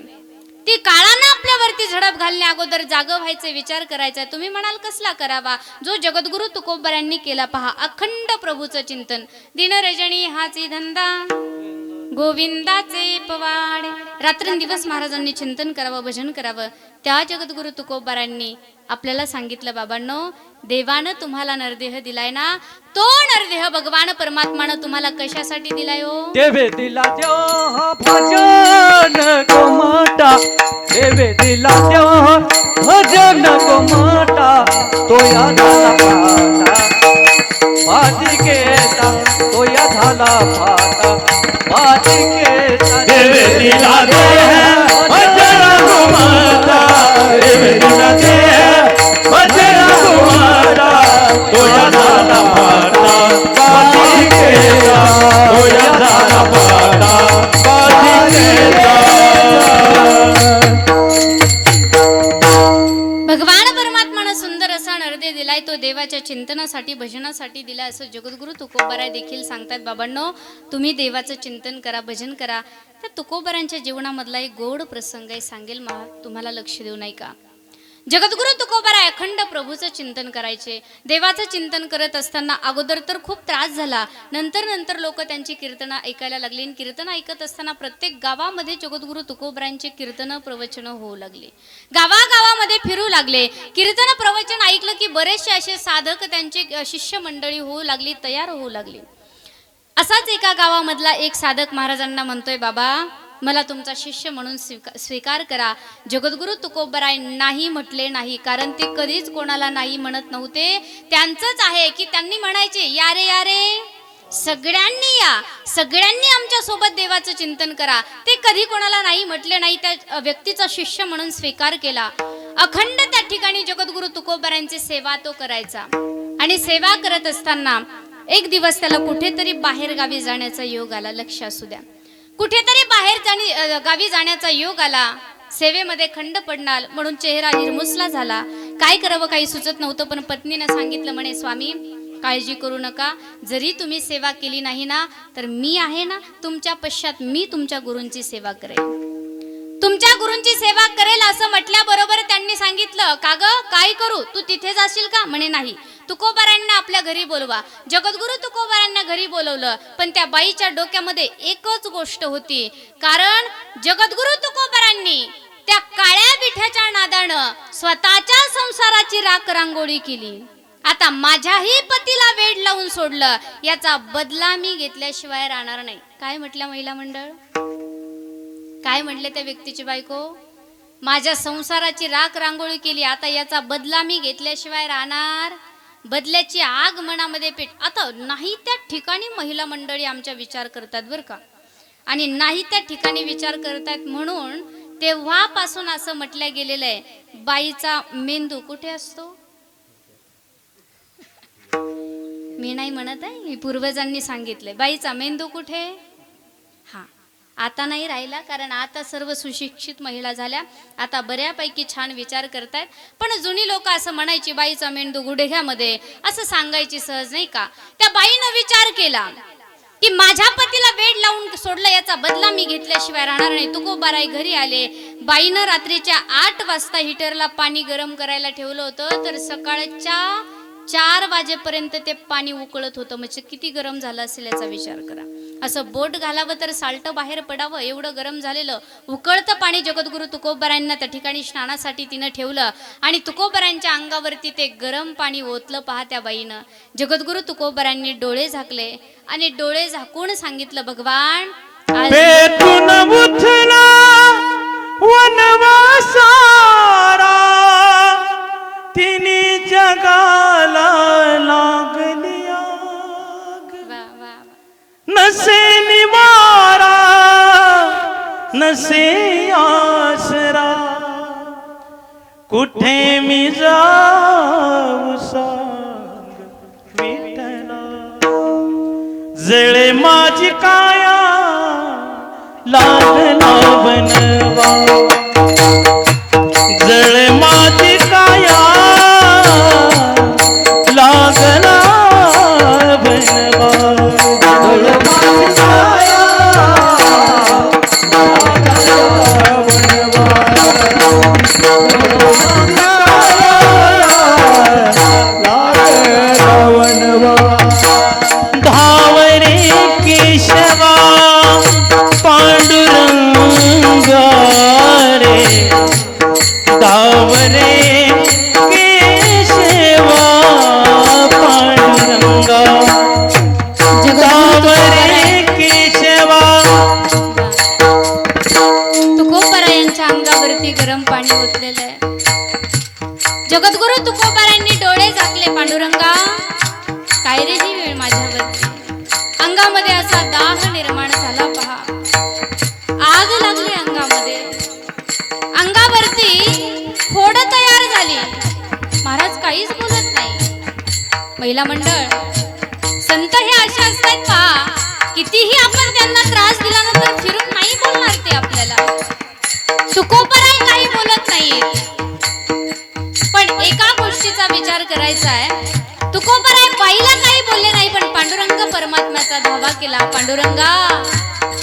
ती काळानं आपल्यावरती झडप घालण्या अगोदर जागं व्हायचे, विचार करायचा. तुम्ही म्हणाल कसला करावा? जो जगद्गुरु तुकोबरांनी केला पहा, अखंड प्रभूचं चिंतन. दिनरजनी हाची धंदा, गोविंदाचे पवाडे. रात्रंदिवस महाराजांनी चिंतन करावं, भजन करावं. त्या जगद्गुरु तुकोबारांनी आपल्याला सांगितलं, बाबांनो, देवानं तुम्हाला नरदेह दिलाय ना, तो नरदेह भगवान परमात्मानं तुम्हाला कशासाठी दिलाय हो?
देवे दिला देव भजन गोमाता, देवे दिला देव भजन गोमाता, तो या झाला फाटा बाजिकेचा, तो या झाला फाटा बाजिकेचा.
देवे दिला देह भजन गोमाता, देवे दिला देह भजन गोमाता, तो या झाला फाटा बाजिकेचा, तो या झाला फाटा बाजिकेचा.
भगवान परमात्मानं सुंदर असा नरदेह दिलाय, तो देवाच्या चिंतनासाठी, भजनासाठी दिलाय, असं जगद्गुरु तुकोबाराय देखील सांगतात. बाबांनो, तुम्ही देवाचं चिंतन करा, भजन करा. त्या तुकोबारांच्या जीवनामधला एक गोड प्रसंग आहे, सांगेल तुम्हाला लक्ष देऊ नाही का? जगद्गुरु तुकोबाराय अखंड प्रभूचं चिंतन करायचे. देवाचं चिंतन करत असताना अगोदर तर खूप त्रास झाला, नंतर लोक त्यांची कीर्तनं ऐकायला लागली. कीर्तन ऐकत असताना प्रत्येक गावामध्ये जगद्गुरु तुकोबारांचे कीर्तन प्रवचन होऊ लागले. गावागावामध्ये फिरू लागले. कीर्तन प्रवचन ऐकलं की बरेचसे असे साधक, त्यांचे शिष्य मंडळी होऊ लागली, तयार होऊ लागली. असाच एका गावामधला एक साधक महाराजांना म्हणतोय, बाबा, मला तुमचा शिष्य म्हणून स्वीकार करा. जगद्गुरु तुकोबाराय नाही म्हटले नाही, कारण ते कधीच कोणाला नाही म्हणत नव्हते. त्यांचंच आहे की त्यांनी म्हणायचे, या रे या रे, सगळ्यांनी या, सगळ्यांनी आमच्या सोबत देवाचं चिंतन करा. ते कधी कोणाला नाही म्हटले नाही, त्या व्यक्तीचा शिष्य म्हणून स्वीकार केला. अखंड त्या ठिकाणी जगद्गुरु तुकोबारायांची सेवा तो करायचा. आणि सेवा करत असताना एक दिवस त्याला कुठेतरी बाहेर गावी जाण्याचा योग आला. लक्ष असू द्या, कुठेतरी बाहेर गावी जाण्याचा योग आला. सेवेमध्ये खंड पडणार म्हणून चेहरा निर्मुसला झाला. काय करावं काही सुचत नव्हतं. पण पत्नीनं सांगितलं, म्हणे, स्वामी, काळजी करू नका, जरी तुम्ही सेवा केली नाही ना, तर मी आहे ना तुमच्या पश्चात, मी तुमच्या गुरूंची सेवा करेन, तुमच्या गुरूंची सेवा करेल. असं म्हटल्याबरोबर त्यांनी सांगितलं, का ग, काय करू, तू तिथे जाशील का? म्हणे, नाही. तुकोबारांना आपल्या घरी बोलवा. जगद्गुरु तुकोबारांना घरी बोलवलं. पण त्या बाईच्या डोक्यामध्ये एकच गोष्ट होती, कारण जगद्गुरु तुकोबारांनी त्या काळ्या विठ्याच्या नादानं स्वतःच्या संसाराची राख रांगोळी केली. आता माझ्याही पतीला वेड लावून सोडलं, याचा बदला मी घेतल्याशिवाय राहणार नाही. काय म्हटल्या महिला मंडळ? काय म्हटले त्या व्यक्तीची बायको? माझ्या संसाराची राख रांगोळी केली, आता याचा बदला मी घेतल्याशिवाय राहणार. बदल्याची आग मनामध्ये पेट. आता नाही त्या ठिकाणी महिला मंडळी आमच्या विचार करतात बरं का, आणि नाही त्या ठिकाणी विचार करतात म्हणून तेव्हापासून असं म्हटलं गेलेलं आहे, बाईचा मेंदू कुठे असतो? मी नाही म्हणत आहे, पूर्वजांनी सांगितलंय. बाईचा मेंदू कुठे? हा, आता नाही राहिला, कारण आता सर्व सुशिक्षित महिला झाल्या, आता बऱ्यापैकी छान विचार करतायत. पण जुनी लोक असं म्हणायची, बाईचा मेंदू गुडघ्यामध्ये, असं सांगायची सहज, नाही का? त्या बाईनं विचार केला की माझ्या पतीला वेड लावून सोडलं, याचा बदला मी घेतल्याशिवाय राहणार नाही. तुकोबाराय घरी आले. बाईनं रात्रीच्या 8 वाजता हिटरला पाणी गरम करायला ठेवलं होतं, तर सकाळच्या 4 वाजेपर्यंत ते पाणी उकळत होतं. म्हणजे किती गरम झालं असेल याचा विचार करा. असं बोट घालावं तर साल्ट बाहेर पडावं, एवढं गरम झालेलं उकळतं पाणी जगद्गुरु तुकोबारायांना त्या ठिकाणी स्नानासाठी तिनं ठेवलं. आणि तुकोबारायांच्या अंगावरती ते गरम पाणी ओतलं. पहा त्या बाईनं. जगद्गुरु तुकोबारायांनी डोळे झाकले आणि डोळे झाकून सांगितलं, भगवान,
पेटून उठला वनवासारा, तिने जगाला लागली आग.
वा वा वा.
नसे निवारा, नसे आसरा, कुठे मी जाऊ सांग विठ्ठला. जळे माझी काया लागला बनवा, जळे माझी काया लागला लागला बनवा धावरे केशवा पांडुरंगा रे धावरे केशवा पांडुरंगा धावरे केशवा
तुकोबारा यांच्या अंगावरती गरम पाणी ओतलेलं आहे. जगद्गुरु तुकोबारांनी डोळे झाकले. पांडुरंगा काय रे ही वेळ माझ्यावरती. अंगामध्ये असा दाह निर्माण झाला पहा. आग लागली अंगामध्ये. अंगावरती फोड तयार झाली. महाराज काहीच बोलत नाही. महिला मंडळ संत हे असे असतात पहा. कितीही आपण त्यांना त्रास दिला ना तर फिरून नाही बोलणार ते आपल्याला. तुकोबाराय काही बोलत नाहीत. पण एका गोष्टीचा विचार करायचा आहे. तुकोबाराय बाईला काही बोलले नाही पण पांडुरंग परमात्म्याचा धावा केला. पांडुरंगा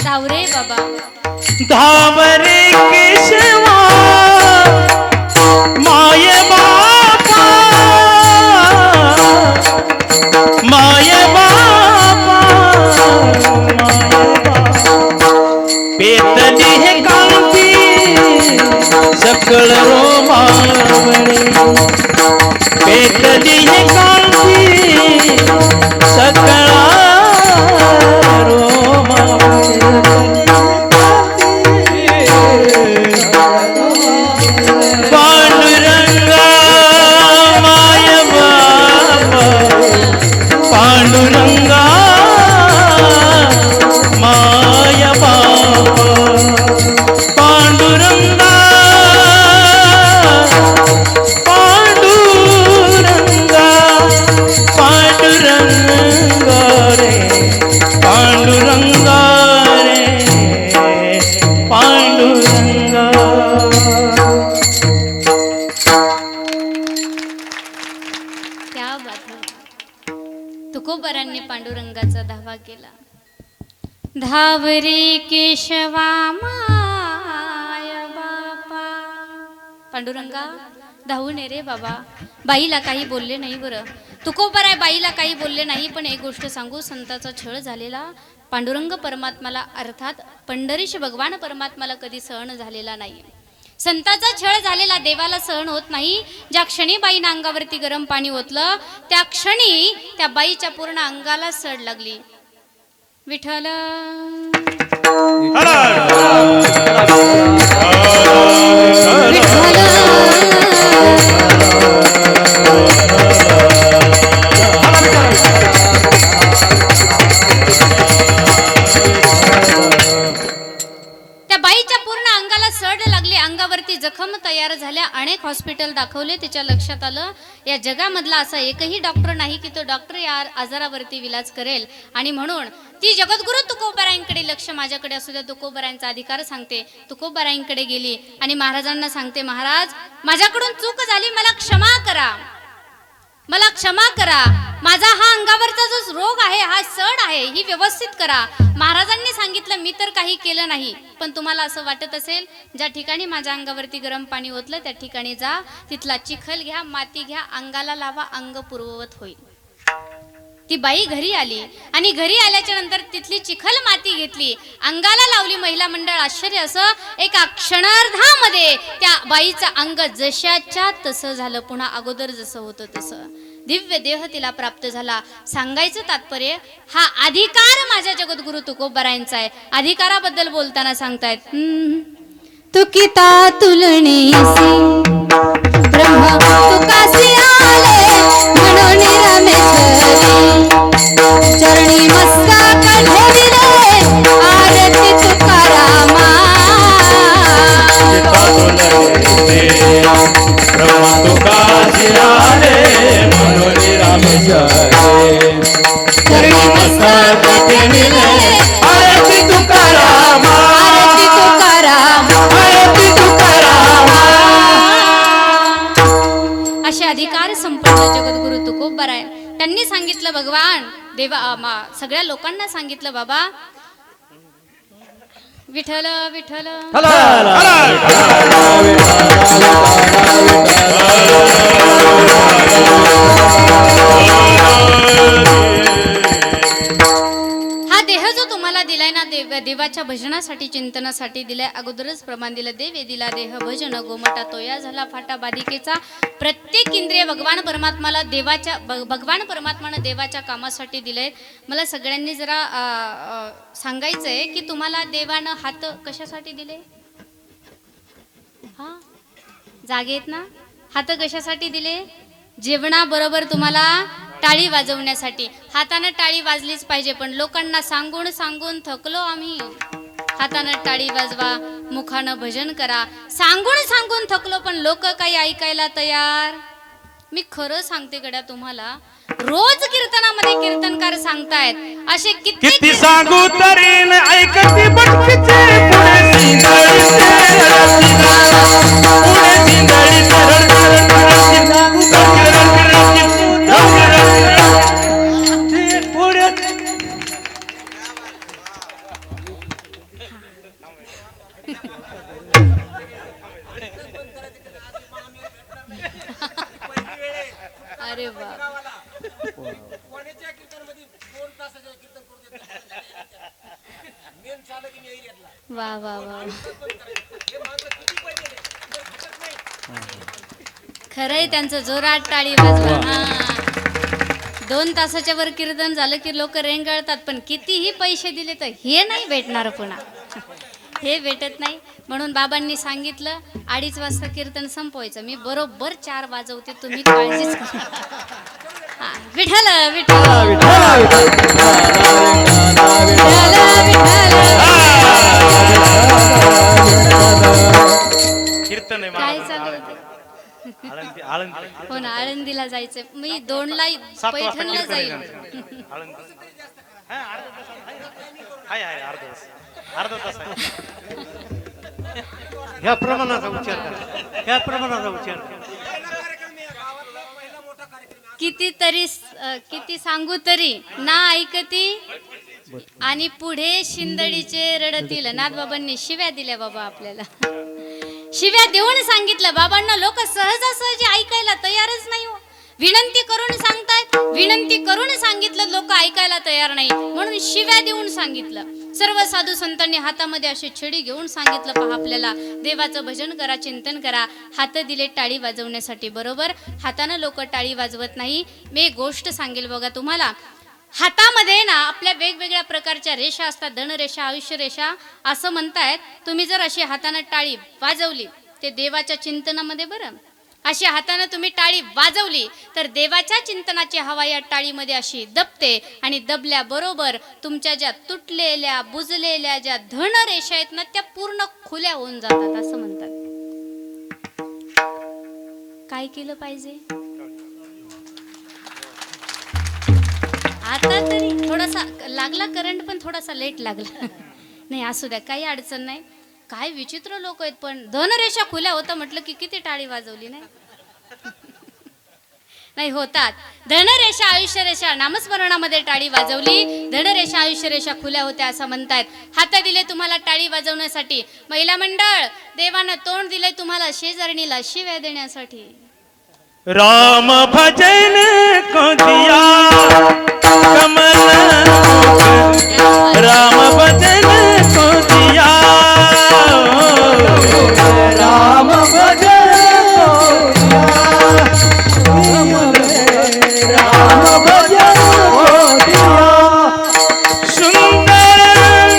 धाव रे बाबा.
धावरे केशवा माय बापा माय बापा पेतली हे कांती सकळ रोमावळे पेटली हे कांती सकळ पांडुरंगा माय बाबा पांडुरंगा माय बाबा पांडुरंगा पांडुरंगा पांडुरंगा रे पांडुरंगा रे पांडुरंगा.
क्या बात है. तुकोबारांनी पांडुरंगाचा धावा केला. धाव रे केशवा माय बापा. पांडुरंगा धावून ये रे बाबा. बाईला काही बोलले नाही बरं. तुकोबाराय बाईला काही बोलले नाही. पण एक गोष्ट सांगू. संताचा छळ झालेला पांडुरंग परमात्माला अर्थात पंढरीश भगवान परमात्माला कधी सहन झालेला नाही. संताचा छळ झालेला देवाला सहन होत नाही. ज्या क्षणी बाईनं अंगावरती गरम पाणी ओतलं त्या क्षणी त्या बाईच्या पूर्ण अंगाला सड लागली. विठ्ठल त्या बाईच्या पूर्ण अंगाला सड लागली. अंगावरती जखम तयार झाल्या. अनेक हॉस्पिटल दाखवले. तिच्या लक्षात आलं या जगामधला असा एकही डॉक्टर नाही की तो डॉक्टर या आजारावरती विलाज करेल. आणि म्हणून ती जगद्गुरु तुकोबारायांकडे लक्ष माझ्याकडे असू द्या. तुकोबारायांचा अधिकार सांगते. तुकोबारायांकडे गेली आणि महाराजांना सांगते महाराज माझ्याकडून चूक झाली. मला क्षमा करा. मला क्षमा करा. माझा हा अंगावरचा जो रोग आहे हा सड आहे ही व्यवस्थित करा. महाराजांनी सांगितलं मी तर काही केलं नाही. पण तुम्हाला असं वाटत असेल ज्या ठिकाणी माझ्या अंगावरती गरम पाणी ओतलं त्या ठिकाणी जा. तिथला चिखल घ्या माती घ्या अंगाला लावा. अंग पूर्ववत होईल. ती बाई घरी आली आणि घरी आल्याच्या नंतर तिथली चिखल माती घेतली अंगाला लावली. महिला मंडळ आश्चर्य असं एका क्षणार्धामध्ये त्या बाईचं अंग जशाच्या तसं झालं. पुन्हा अगोदर जसं होतं तसं दिव्य देह तिला प्राप्त झाला. सांगायचं तात्पर्य हा अधिकार माझ्या जगद्गुरु तुकोबारायांचा आहे. अधिकाराबद्दल बोलताना सांगतायत तुकिता तुलनीसी ब्रह्म तुकासी आले म्हणून रामेश्वरी चरणी मस्तक ठेविले आरती तुकारामा.
ब्रह्म तुकासी आले म्हणून रामेश्वरी चरणी मस्तक ठेविले आरती तुकारामा.
आरती तुकारामा.
आरती तुकारामा.
असे अधिकार संपन्न जगद्गुरु तुकोबाराय त्या त्यांनी सांगितलं भगवान सगळ्या लोकांना सांगितलं बाबा विठ्ठल विठ्ठल हा देह जो तुम्हाला दिलाय ना देवाच्या भजनासाठी चिंतनासाठी दिलाय. अगोदरच प्रमाण दिलं देवे दिला देह भजन गोमटा तोया झाला फाटा बाधिकेचा. प्रत्येक इंद्रिय भगवान परमात्मानं देवाच्या कामासाठी दिलंय. मला सगळ्यांनी जरा सांगायचंय की तुम्हाला देवानं हात कशासाठी दिले? हा जागेत ना? हात कशासाठी दिले? जेवणाबरोबर तुम्हाला टाळी वाजवण्यासाठी. हातानं टाळी वाजलीच पाहिजे, पण लोकांना सांगून सांगून थकलो आम्ही. हातानं टाळी वाजवा, मुखानं भजन करा, सांगून सांगून थकलो, पण लोक काही ऐकायला तयार. मी खरं सांगते गड्या तुम्हाला, रोज कीर्तनामध्ये कीर्तनकार सांगतायत असे
किती सांगू तरी न ऐकती भटकीचे पुढे
अरे वा वा वा वा खरंय त्यांचं जोरात टाळी वाजवा. हा 2 तासाच्या वर कीर्तन झालं की लोक रेंगाळतात, पण कितीही पैसे दिले तर हे नाही भेटणार पुन्हा. हे भेटत नाही. म्हणून बाबांनी सांगितलं 2:30 वाजता कीर्तन संपवायचं. मी बरोबर 4 वाजवते, तुम्ही काळजीच करा. विठ्ठल विठ्ठल
कीर्तन आहे
काय चालू होतं?
आळंदी आळंदी
हो ना, आळंदीला जायचंय. मी 2ला
7 वाजता
पैठणला
कीर्तन आहे.
जाईल.
आळंदी आहे अर्धा तास आहे. ह्या प्रमाणाचा उच्चार करा, ह्या प्रमाणाचा उच्चार करा.
किती सांगू तरी ना ऐकती, आणि पुढे शिंदडीचे रडतील. नाथबाबांनी शिव्या दिल्या बाबा आपल्याला. शिव्या देऊन सांगितलं बाबांना, लोक सहजासहजी ऐकायला तयारच नाही हो. विनंती करून सांगतायत, विनंती करून सांगितलं, लोक ऐकायला तयार नाही, म्हणून शिव्या देऊन सांगितलं. सर्व साधू संतांनी हातामध्ये अशी छडी घेऊन सांगितलं, पहा आपल्याला देवाचं भजन करा, चिंतन करा. हात दिले टाळी वाजवण्यासाठी. बरोबर, हातानं लोक टाळी वाजवत नाही. मी एक गोष्ट सांगेल बघा तुम्हाला. हातामध्ये ना आपल्या वेगवेगळ्या प्रकारच्या रेषा असतात, धनरेषा, आयुष्य रेषा असं म्हणतायत. तुम्ही जर अशी हातानं टाळी वाजवली ते देवाच्या चिंतनामध्ये, बरं अशी हातानं तुम्ही टाळी वाजवली तर देवाच्या चिंतनाची हवा या टाळीमध्ये अशी दबते, आणि दबल्याबरोबर तुमच्या ज्या तुटलेल्या बुजलेल्या ज्या धनरेषा आहेत ना त्या पूर्ण खुल्या होऊन जातात असं म्हणतात. काय केलं पाहिजे? आता तरी थोडासा लागला करंट, पण थोडासा लेट लागला. नाही असू द्या, काही अडचण नाही. काय विचित्र लोक आहेत, पण धनरेषा खुल्या होता म्हटलं की किती टाळी वाजवली नाही. नाही होतात. धनरेषा आयुष्यरेषा नामस्मरणामध्ये टाळी वाजवली, धनरेषा आयुष्यरेषा खुल्या होत्या असं म्हणतायत. हात दिले तुम्हाला टाळी वाजवण्यासाठी. महिला मंडळ, देवानं तोंड दिले तुम्हाला शेजारणीला शिव्या देण्यासाठी.
राम भजन को दिया कमल, राम भजन को दिया,
राम भजन को दिया, राम भजन को दिया.
सुंदर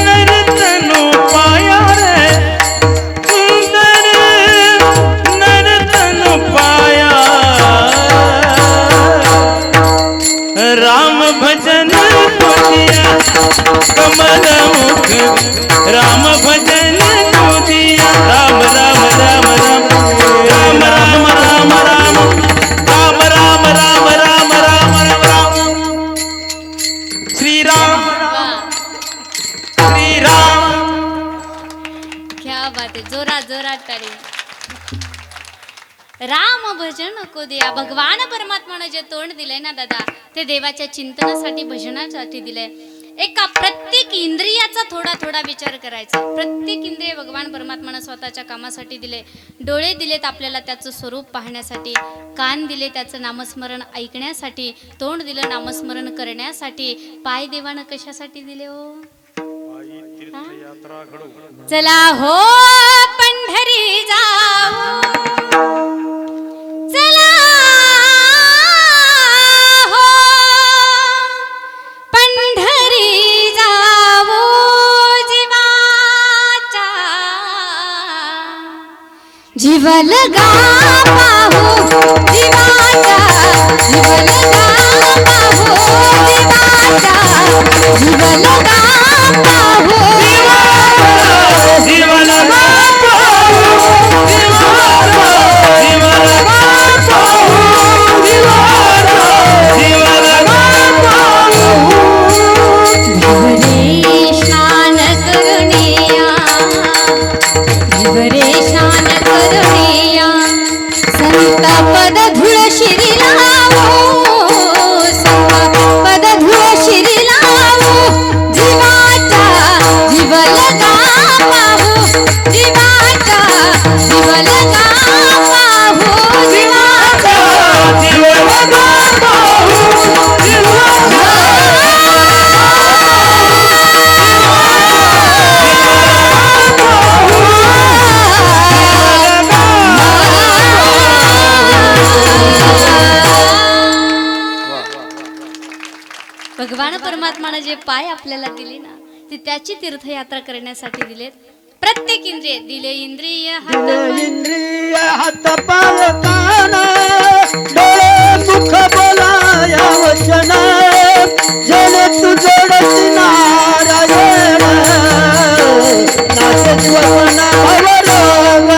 नर्तनु पाया रे, सुंदर नर्तनु पाया, राम भजन को दिया कमल मुख, राम भजन को दिया. राम राम राम राम राम राम राम राम राम राम राम राम राम राम. श्री राम श्री राम.
क्या बात आहे. जोरात जोरात टाळी. राम भजन नको दिया. भगवान परमात्मानं जे तोंड दिलंय ना दादा, ते देवाच्या चिंतनासाठी भजनासाठी दिलंय. एका प्रत्येक इंद्रियाचा थोडा थोडा विचार करायचा. प्रत्येक इंद्रिय भगवान परमात्मानं स्वतःच्या कामासाठी दिले. डोळे दिलेत आपल्याला त्याचं स्वरूप पाहण्यासाठी, कान दिले त्याचं नामस्मरण ऐकण्यासाठी, तोंड दिलं नामस्मरण करण्यासाठी, पाय देवानं कशासाठी दिले हो? चला हो पंढरी जाऊ, चला हो पंढरी जाऊ, जीवाचा जीव लगा पाहू, जीवाचा जीव लगा पाहू, जीवाचा जीव लगा पाहू,
जीवाला
स्नान करुणिया, रे स्नान करुणिया, संत पद धुळ शिरी लावू, संत पद धुळ शिरी लावू, जीवाचा जीव लगा पाहू, जीवाचा जीव लगा पाहू, जीवाचा जीव लगा पाहू, जीवाचा भगवान परमात्माने जे पाय आपल्याला दिले ना, ते त्याची तीर्थयात्रा करण्यासाठी दिलेत. प्रत्येक इंद्रिय दिले, इंद्रिय हात
इंद्रिय हात पाय कान, डोळे मुख बोलाया वचन, जने तू जोडती नारायण, नाचे स्वप्न भवरोग.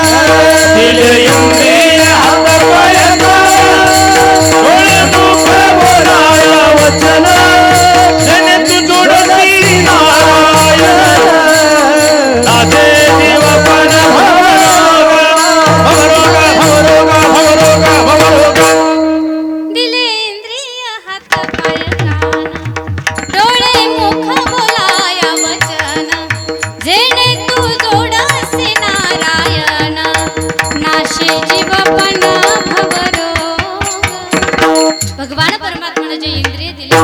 दिले इंद्रिय हात पाय कान, डोळे मुख बोलाया वचन, जने तू जोडती नारायण, नाचे जीवपण भवरोग, भवरोग, भवरोग, भवरोग.
दिले इंद्रिय हात पाय कान, डोळे मुख बोलाया वचन, जेणे तू जोडसे नारायण, नाशे जीवपण भवरोग. भगवान परमात्माने जे इंद्रिय दिले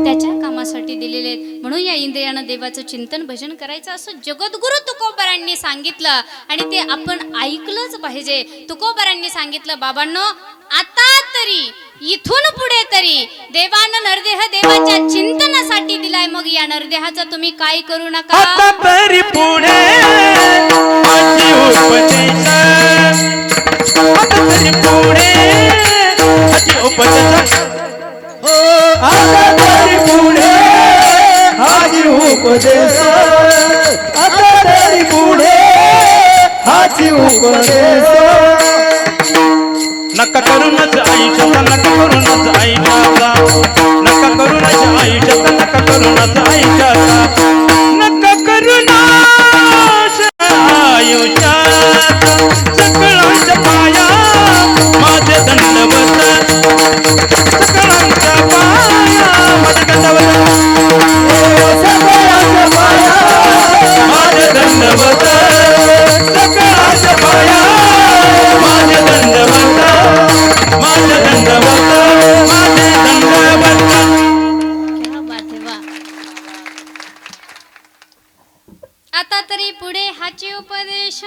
त्याच्या कामासाठी दिलेले आहेत. म्हणून या इंद्रियानं देवाचं चिंतन भजन करायचं असं जगद्गुरु तुकोबारांनी सांगितलं आणि ते आपण ऐकलंच पाहिजे. तुकोबारांनी सांगितलं, बाबांनो आता तरी इथून पुढे तरी देवानं नरदेह देवाच्या चिंतनासाठी दिलाय. मग या नरदेहाचं तुम्ही काय करू नका.
आता तरी पुढे माझी उपदेश, आता तरी पुढे माझी उपदेश,
आता तरी पुढे हाजी उपदेश, आता तरी पुढे हाजी उपदेश.
नका करूनच आयुष्याचा, नका करूनच आयुष्याचा, नका करूनच आयुष्याचा, नका करूनच आयुष्याचा, नका करूनच आयुष्याचा. सकळांच्या पाया माझे दंडवत, सकळांच्या पाया माझे दंडवत,
सगळ्यांच्या पाया
माझे दंडवत, सकळांच्या पाया माझे दंडवत, माझे दंडवत, माझे दंडवत.
क्या बात आहे, वा. आता तरी पुढे हाची उपदेश,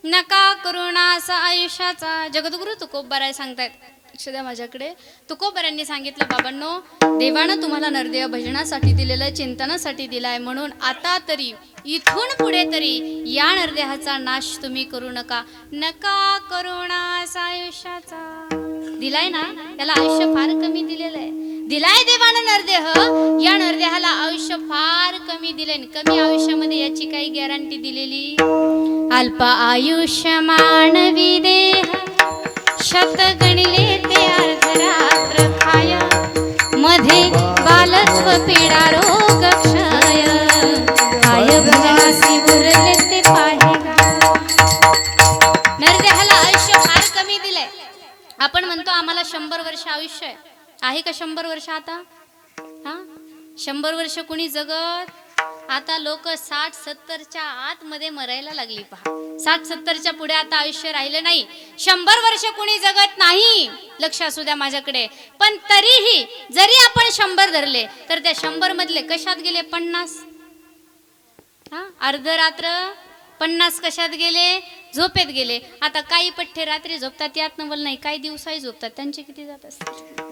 नका करुणासा आयुष्याचा. जगद्गुरु तुकोबाराय सांगतायत, लक्ष द्या माझ्याकडे. तुकोबारांनी सांगितलं, बाबांनो देवानं तुम्हाला नरदेह भजनासाठी दिलेलं, चिंतनासाठी दिलाय. म्हणून आता तरी इथून पुढे तरी या नरदेहाचा नाश तुम्ही करू नका. नका करुणासा आयुष्याचा. दिलाय ना, त्याला आयुष्य फार कमी दिलेलं आहे. दिलाय देवानं नरदेह, या नरदेहाला आयुष्य फार कमी दिले. कमी आयुष्यामध्ये याची काही गॅरंटी दिलेली. अल्प आयुष्य मानवी देह, शत गणले ते अर्धरात्र खाय, मध्ये बालत्व पीडा रोग क्षय, काय भजनासी उरले ते पाहे. नरदेहाला आयुष्य फार कमी दिलंय. आपण म्हणतो आम्हाला 100 वर्ष आयुष्य आहे का 100 वर्ष आता? हा 100 वर्ष कुणी जगत? आता लोक 60-70च्या आतमध्ये मरायला लागली पहा. 60-70च्या पुढे आता आयुष्य राहिलं नाही. 100 वर्ष कुणी जगत नाही, लक्ष असू द्या माझ्याकडे. पण तरीही जरी आपण 100 धरले तर त्या 100 मधले कशात गेले 50? हा अर्धरात्र 50 कशात गेले? झोपेत गेले. आता काही पठ्ठे रात्री झोपतात यात नवल नाही, काही दिवसाही झोपतात, त्यांचे किती जात असतात?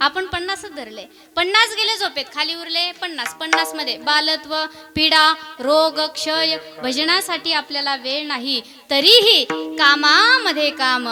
आपण 50च धरले, 50 गेले झोपेत, खाली उरले 50 मध्ये बालत्व, पीडा, रोग, क्षय, भजनासाठी आपल्याला वेळ नाही. तरीही कामामध्ये काम,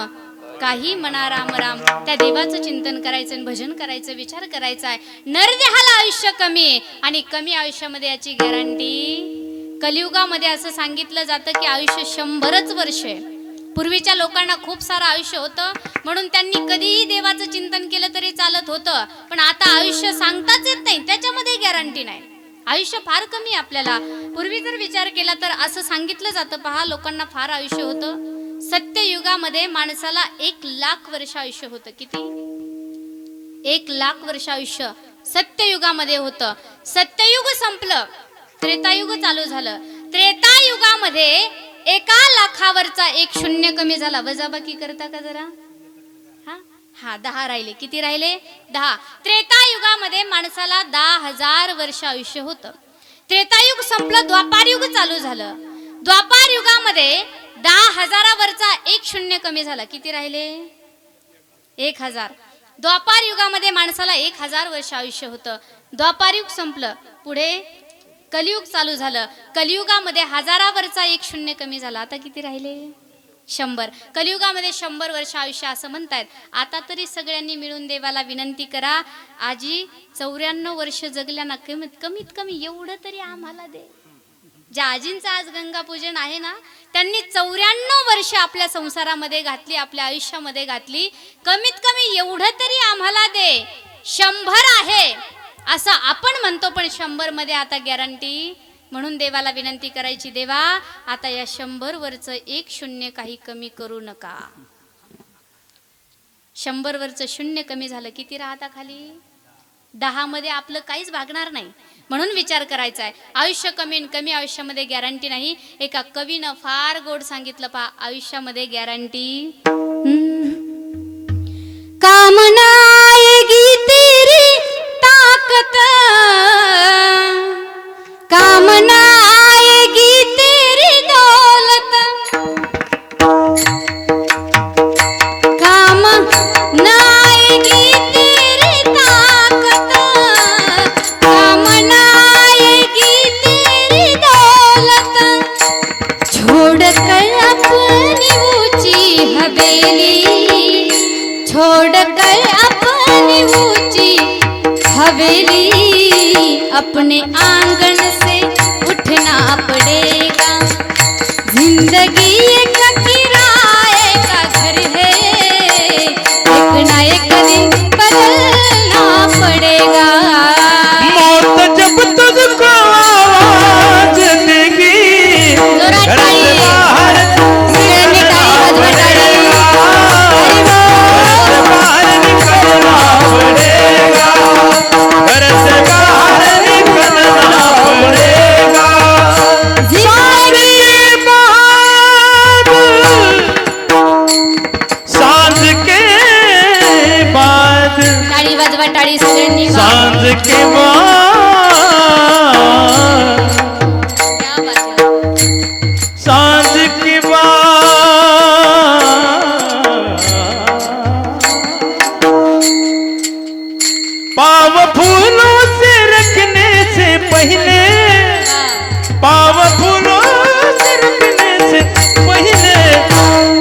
काही म्हणा राम राम, त्या देवाचं चिंतन करायचं, भजन करायचं, विचार करायचा आहे. नरदेहाला आयुष्य कमी आहे आणि कमी आयुष्यामध्ये याची गॅरंटी. कलियुगामध्ये असं सांगितलं जातं की आयुष्य 100च वर्ष आहे. पूर्वीच्या लोकांना खूप सारं आयुष्य होतं म्हणून त्यांनी कधीही देवाचं चिंतन केलं तरी चालत होतं. पण आता आयुष्य सांगताच येत नाही, त्याच्यामध्ये गॅरंटी नाही. आयुष्य फार कमी आहे आपल्याला. पूर्वी जर विचार केला तर असं सांगितलं जातं पहा, लोकांना फार आयुष्य होतं. सत्ययुगामध्ये माणसाला 1,00,000 वर्ष आयुष्य होतं. किती? 1,00,000 वर्ष आयुष्य सत्ययुगामध्ये होतं. सत्ययुग संपलं, त्रेतायुग चालू झालं. त्रेतायुगामध्ये 1,00,000वरचा 1 शून्य कमी झाला. वजाबाकी करता का जरा? हा 10 राहिले. किती राहिले? 10. त्रेतायुगामध्ये माणसाला 10,000 वर्ष आयुष्य होतं. त्रेतायुग संपलं, द्वापारयुग चालू झालं. द्वापार युगामध्ये 10,000वरचा 1 शून्य कमी झाला. किती राहिले? 1,000. द्वापार युगामध्ये माणसाला 1,000 वर्ष आयुष्य होतं. द्वापारयुग संपलं, पुढे कलियुग चालू झालं. कलियुगामध्ये 1000वरचा 1 शून्य कमी झाला. आता किती राहिले? 100. कलियुगामध्ये 100 वर्ष आयुष्य असं म्हणतायत. आता तरी सगळ्यांनी मिळून देवाला विनंती करा, आजी 94 वर्ष जगल्याना कमीत कमी एवढं तरी आम्हाला दे. ज्या आजींचं आज गंगा पूजन आहे ना, त्यांनी 94 वर्ष आपल्या संसारामध्ये घातली, आपल्या आयुष्यामध्ये घातली. कमीत कमी एवढं तरी आम्हाला दे. 100 आहे असं आपण म्हणतो, पण 100 मध्ये आता गॅरंटी. म्हणून देवाला विनंती करायची, देवा आता या 100 वरचं 1 शून्य काही कमी करू नका. 100 वरचं शून्य कमी झालं, किती राहता खाली? 10 मध्ये आपलं काहीच भागणार नाही. म्हणून विचार करायचा आहे. आयुष्य कमी, कमी आयुष्यामध्ये गॅरंटी नाही. एका कवीनं फार गोड सांगितलं पहा, आयुष्यामध्ये गॅरंटी. कामना आएगी तेरी ताकत, कामना आएगी तेरी दौलत, कामना आएगी तेरी ताकत, कामना आएगी तेरी दौलत, छोड़ कर अपनी ऊंची हवेली, छोड़ कर अपनी ऊंची हवेली, अपने आंगन से उठना पड़ेगा. जिंदगी एक किराए का घर है, एक ना एक दिन बदलना पड़ेगा.
मौत जब तुझको आवाज देगी,
जोरात
घर से
ताली.
बाहर
सगळ्यांनी टाळी वाजवा, टाळी.
बाहर निकलना पड़ेगा, घर से बाहर निकलना पड़ेगा. सांझ के बाद,
टाळी वाजवा, टाळी सगळ्यांनी.
सांझ के बाद,
क्या बात है.
सांझ के बाद, पाव फूलों से रखने से पहले, पाव फूलों से रखने से पहले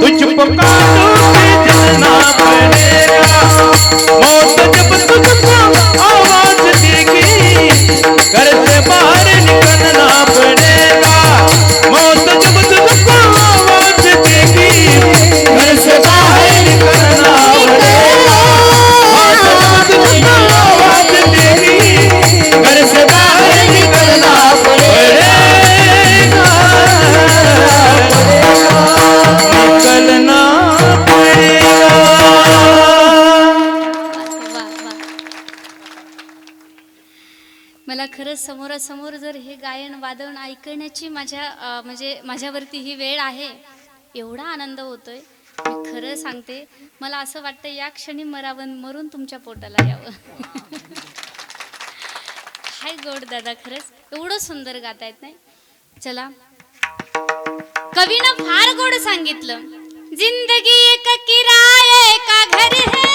तुझ पुकारों पे जलना पड़ेगा. मौत जब तुझको आवाज देगी, घर से बाहर निकलना पड़ेगा. मौत जब तुझको आवाज देगी, घर से बाहर निकलना पड़ेगा. मौत जब तुझको आवाज देगी, घर से बाहर निकलना
मला खरंच समोरासमोर जर हे गायन वादन ऐकण्याची म्हणजे माझ्यावरती ही वेळ आहे, एवढा आनंद होतोय. मी खरं सांगते, मला असं वाटतं या क्षणी मरून तुमच्या पोटाला यावं. हाय गोड दादा, खरंच एवढं सुंदर गातायत नाही. चला, कवीनं फार गोड सांगितलं, जिंदगी एक किराए का घर है,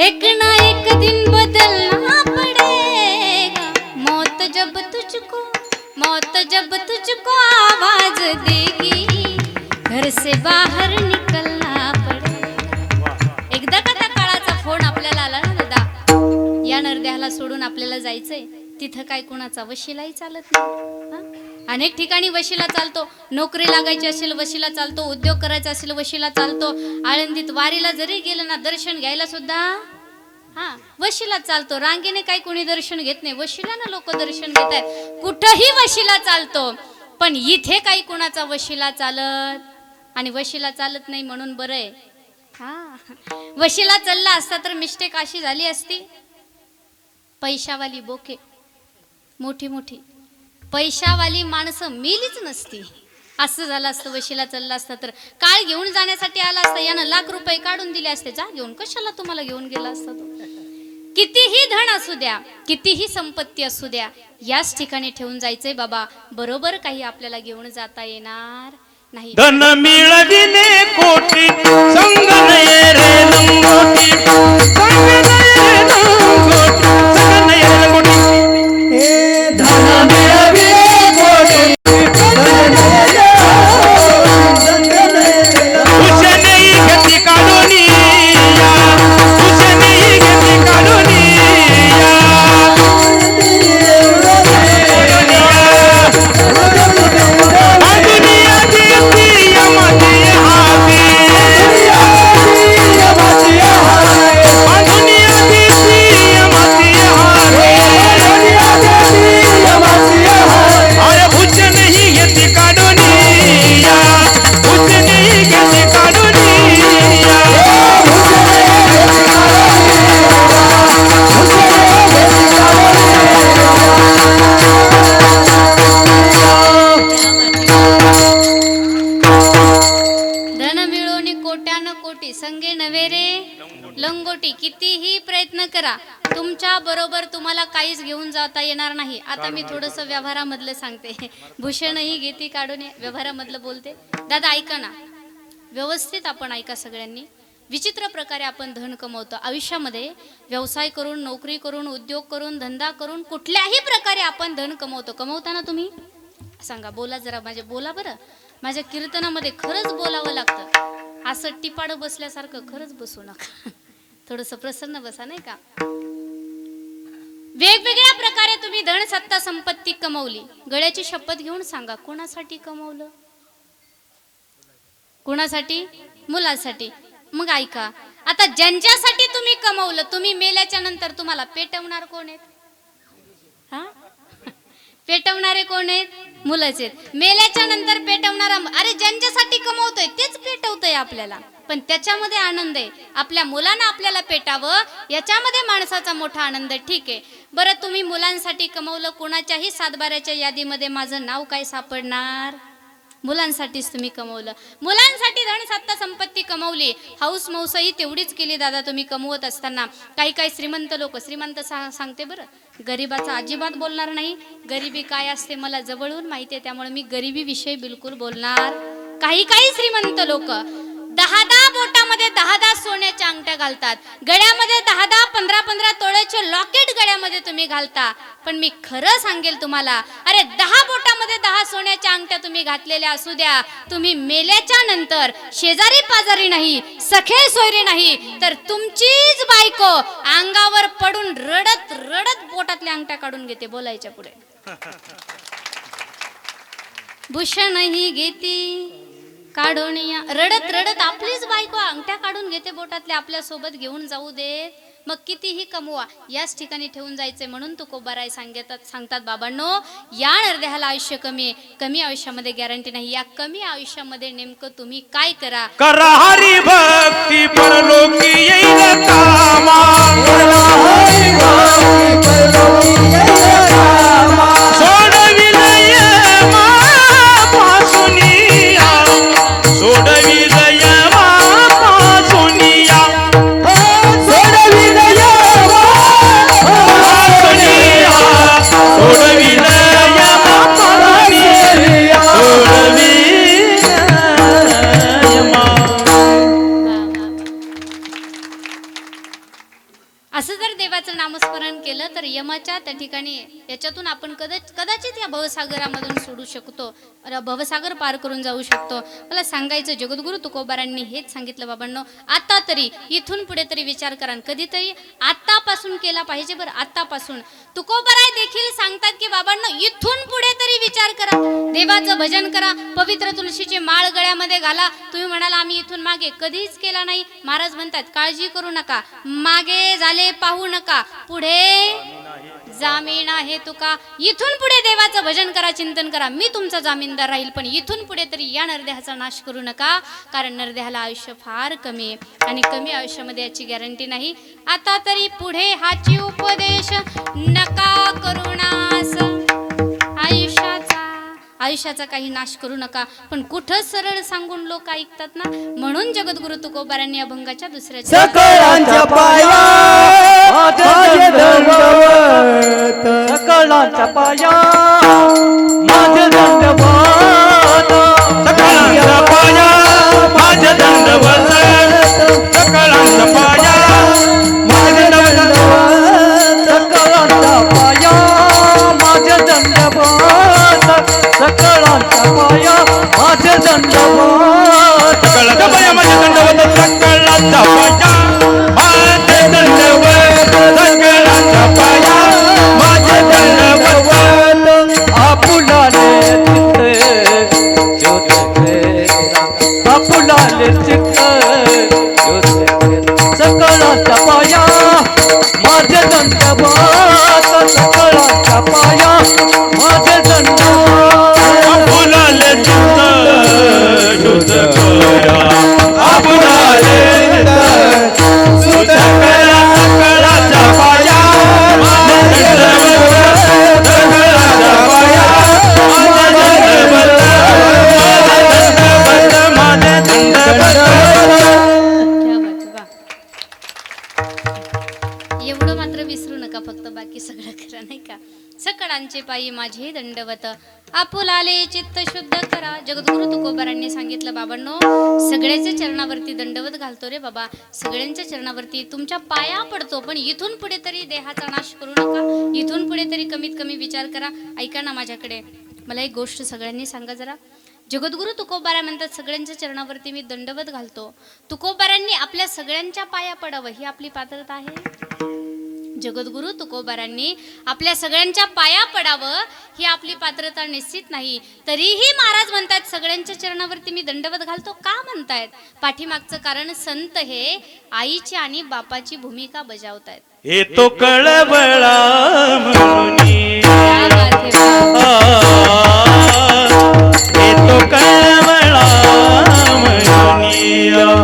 एक ना एक दिन बदलना पड़ेगा, मौत जब तुझको आवाज देगी, घर से बाहर निकलना पड़ेगा. एकदा का त्या काळाचा फोन आपल्याला आला ना दादा, या नरदेहाला सोडून आपल्याला जायचंय, तिथं काय कुणाचा वशिलाही चालत नाही. अनेक ठिकाणी वशिला चालतो, नोकरी लागायची असेल वशिला चालतो, उद्योग करायचा असेल वशिला चालतो, आळंदीत वारीला जरी गेलं ना दर्शन घ्यायला सुद्धा वशिला चालतो. रांगेने काही कोणी दर्शन घेत नाही, वशिलानं लोक दर्शन घेत आहेत. कुठंही वशिला चालतो, पण इथे काही कुणाचा वशिला चालत आणि वशिला चालत नाही म्हणून बरं आहे. वशिला चालला असता तर मिस्टेक अशी झाली असती, पैशावाली बोके मोठी मोठी पैशावाली माणसं मेलीच नसती, असं झालं असतं. वशिला चालला असता तर काळ घेऊन जाण्यासाठी आला असता, यानं लाख रुपये काढून दिले असते, जा घेऊन, कशाला तुम्हाला घेऊन गेला असता तो. कितीही धन असू द्या, कितीही संपत्ती असू द्या, याच ठिकाणी ठेवून जायचंय बाबा. बरोबर काही आपल्याला घेऊन जाता येणार नाही.
धन मिळविले कोटी संग नये रे लंगोटी, संग नये रे लंगोटी, संग नये रे लंगोटी.
हे धन मिळविले कोटी,
हुसेनही घेतली काढूनी या, हुसेनही घेतली काढूनी या. दुनिया देती यमाची हाती, दुनिया देती यमाची हाती. अरे हुसेनही घेतली काढूनी या, हुसेनही घेतली काढूनी या.
धन मिळवणी कोट्यानं कोटी, संगे नव्हे रे लंगोटी. कितीही प्रयत्न करा, तुमच्या बरोबर तुम्हाला काहीच घेऊन जाता येणार नाही. आता मी थोडंसं व्यवहारामधलं सांगते, भूषणही घेती काढून व्यवहारामधलं बोलते. दादा ऐका ना, व्यवस्थित आपण ऐका सगळ्यांनी. विचित्र प्रकारे आपण धन कमवतो आयुष्यामध्ये, व्यवसाय करून, नोकरी करून, उद्योग करून, धंदा करून, कुठल्याही प्रकारे आपण धन कमवतो. कमवताना तुम्ही सांगा, बोला जरा, बोला बरं. माझ्या कीर्तनामध्ये खरंच बोलावं लागतं, असं टिपाड बसल्यासारखं खरंच बसू नका, थोडंसं प्रसन्न बसा, नाही का. वेगवेगळ्या प्रकारे तुम्ही धन सत्ता संपत्ती कमवली, गळ्याची शपथ घेऊन सांगा, कोणासाठी कमवलं? कोणासाठी? मुलासाठी. मग ऐका, आता ज्यांच्यासाठी तुम्ही कमवलं, तुम्ही मेल्याच्या नंतर तुम्हाला पेटवणार कोण आहेत? पेटवणारे कोण आहेत? मुलंच आहेत. मेल्याच्या नंतर पेटवणारा, अरे ज्यांच्यासाठी कमवतोय तेच पेटवतोय आपल्याला, पण त्याच्यामध्ये आनंद आहे. आपल्या मुलांना आपल्याला पेटावं, याच्यामध्ये माणसाचा मोठा आनंद. ठीक आहे, बरं तुम्ही मुलांसाठी कमवलं, कोणाच्याही सातबाऱ्याच्या यादीमध्ये माझं नाव काय सापडणार? मुलांसाठीच तुम्ही कमवलं, मुलांसाठी धन सत्ता संपत्ती कमवली, हाऊस मौसही तेवढीच केली दादा तुम्ही कमवत असताना. काही काही श्रीमंत लोक, श्रीमंत सांगते बरं, गरिबाचा अजिबात बोलणार नाही. गरिबी काय असते मला जवळून माहिती आहे, त्यामुळे मी गरिबी विषयी बिलकुल बोलणार. काही काही श्रीमंत लोक 10-10 बोटामध्ये 10-10 सोन्याच्या अंगठ्या घालतात, गळ्यामध्ये 10-10, 15-15 तोळ्याचे लॉकेट गळ्यामध्ये तुम्ही घालता. पण मी खरं सांगेल तुम्हाला, अरे 10 बोटामध्ये 10 सोन्याच्या अंगठ्या तुम्ही घातलेल्या असू द्या, तुम्ही मेल्याच्या नंतर शेजारी पाजारी नाही, सखे सोयरी नाही, तर तुमचीच बायको अंगावर पडून रडत रडत बोटातल्या अंगठ्या काढून घेते. बोलायच्या पुढे भूषणही घेती काढून, रडत रडत आपलीच बायको अंगठ्या काढून घेते बोटातल्या, आपल्या सोबत घेऊन जाऊ देत. मग कितीही कमवा, याच ठिकाणी ठेवून जायचंय. म्हणून तुकोबाराय सांगतात बाबांनो, या नरदेहाला आयुष्य कमी आयुष्यामध्ये गॅरंटी नाही. या कमी आयुष्यामध्ये नेमकं तुम्ही काय करा?
करा हरी भक्ती परलोकी येईल कामा.
असं जर देवाचं नामस्मरण केलं तर यमाच्या त्या ठिकाणी याच्यातून आपण कदाचित या भवसागरामधून सोडू शकतो, भवसागर पार करून जाऊ शकतो. मला सांगायचं जगद्गुरु तुकोबारांनी हेच सांगितलं बाबांनो, आता तरी इथून पुढे तरी विचार करा, कधीतरी आतापासून केला पाहिजे. बरं आतापासून तुकोबाराय देखील सांगतात की बाबांनो इथून पुढे तरी विचार करा, देवाचं भजन करा, पवित्र तुळशीची माळ गळ्यामध्ये घाला. तुम्ही म्हणाला आम्ही इथून मागे कधीच केला नाही. महाराज म्हणतात काळजी करू नका, मागे झाले पाहू नका, पुढे जामीन आहे तुका. इथून पुढे देवाचं भजन करा, चिंतन करा, मी तुमचा जामीनदार राहील. पण इथून पुढे तरी या नरदेहाचा नाश करू नका, कारण नरदेहाला आयुष्य फार कमी आहे आणि कमी आयुष्यामध्ये याची गॅरंटी नाही. आता तरी पुढे हाची उपदेश नका करुणास, आयुष्याचा काही नाश करू नका. पण कुठं सरळ सांगून लोक ऐकतात ना, म्हणून जगद्गुरु तुकोबारांनी अभंगाच्या दुसऱ्या
सकळांच्या पाया माझे दंडवत, सकळांच्या पाया माझे दंडवत,
सकळांच्या पाया माझे दंडवत, सकळांच्या पाया माझे दंडवत,
सकळांच्या पाया माझे दंडवत, सकळांच्या पाया माझे दंडवत,
सकळांच्या पाया माझे दंडवत, सकळांच्या पाया माझे दंडवत, सकळांच्या पाया माझे दंडवत.
आपुलाले चित्त ज्योत तेरा, आपुलाले चित्त ज्योत तेरा, सकळांच्या पाया माझे दंडवत, सकळांच्या पाया माझे दंडवत,
फुलाले चित्त शुद्ध करा, आपुलाले चित्त शुद्ध करा, सकळांच्या पाया माझे दंडवत, सकळांच्या पाया माझे दंडवत, माझे दंडवत.
एवढं मात्र विसरू नका, फक्त बाकी सगळं करा नाही का. सकळांचे पायी माझे दंडवत, आपुलाले चित्त शुद्ध करा. जगद्गुरु तुकोबारांनी सांगितलं बाबांनो, सगळ्याच्या चरणावरती दंडवत घालतो रे बाबा, सगळ्यांच्या चरणावरती तुमच्या पाया पडतो. पण इथून पुढे तरी देहाचा नाश करू नका, इथून पुढे तरी कमीत कमी विचार करा. ऐका ना माझ्याकडे, मला एक गोष्ट सगळ्यांनी सांगा जरा. जगद्गुरु तुकोबारा म्हणतात सगळ्यांच्या चरणावरती मी दंडवत घालतो. तुकोबारांनी आपल्या सगळ्यांच्या पाया पडावं ही आपली पात्रता आहे. जगद्गुरु तुकोबारांनी आपल्या सगळ्यांच्या पाया पडावं ही आपली पात्रता निश्चित नाही. तरीही महाराज म्हणतात सगळ्यांच्या चरणावरती मी दंडवत घालतो. का म्हणतायत? पाठीमागचं कारण संत हे आईची आणि बापाची भूमिका बजावतायत.
येतो कळवळा म्हणून,
क्या बात है बाप.
येतो कळवळा म्हणून,
येतो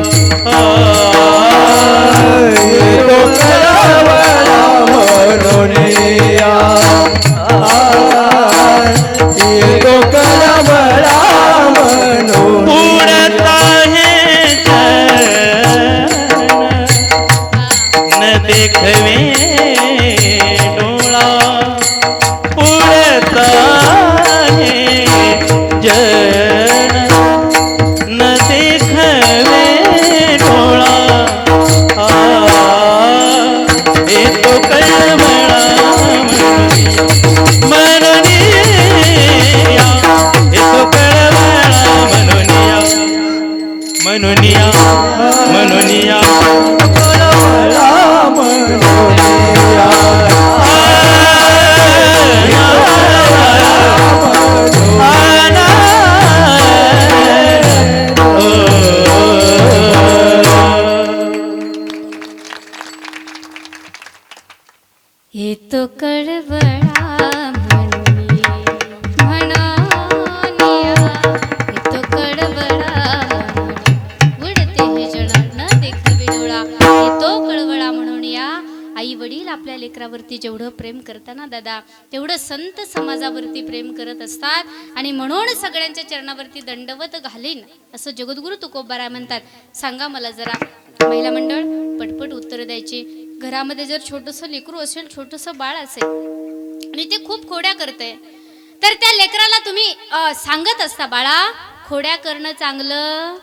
कळवळा म्हणून, येतो कळवळा म्हणून,
उडत आहे न देखवे डोळा, उडत आहे जन न देखवे डोळा. येतो कळवळा म्हणून, येतो कळवळा म्हणून, म्हणून
कळवळा म्हणून,
येतो कळवळा म्हणून, येतो कळवळा म्हणून, उडते हे जण न देखवे डोळा. येतो कळवळा म्हणून या. आई वडील आपल्या लेकरावरती जेवढं प्रेम करताना दादा, तेवढं संत समाजावरती प्रेम करत असतात. आणि म्हणून सगळ्यांच्या चरणावरती दंडवत घालीन असं जगद्गुरु तुकोबारा म्हणतात. सांगा मला जरा, महिला मंडळ पटपट उत्तर द्यायची. घरामध्ये जर छोटंसं लेकरू असेल, छोटंसं बाळ असेल आणि ते खूप खोड्या करतंय, तर त्या लेकराला तुम्ही सांगत असता बाळा खोड्या करणं चांगलं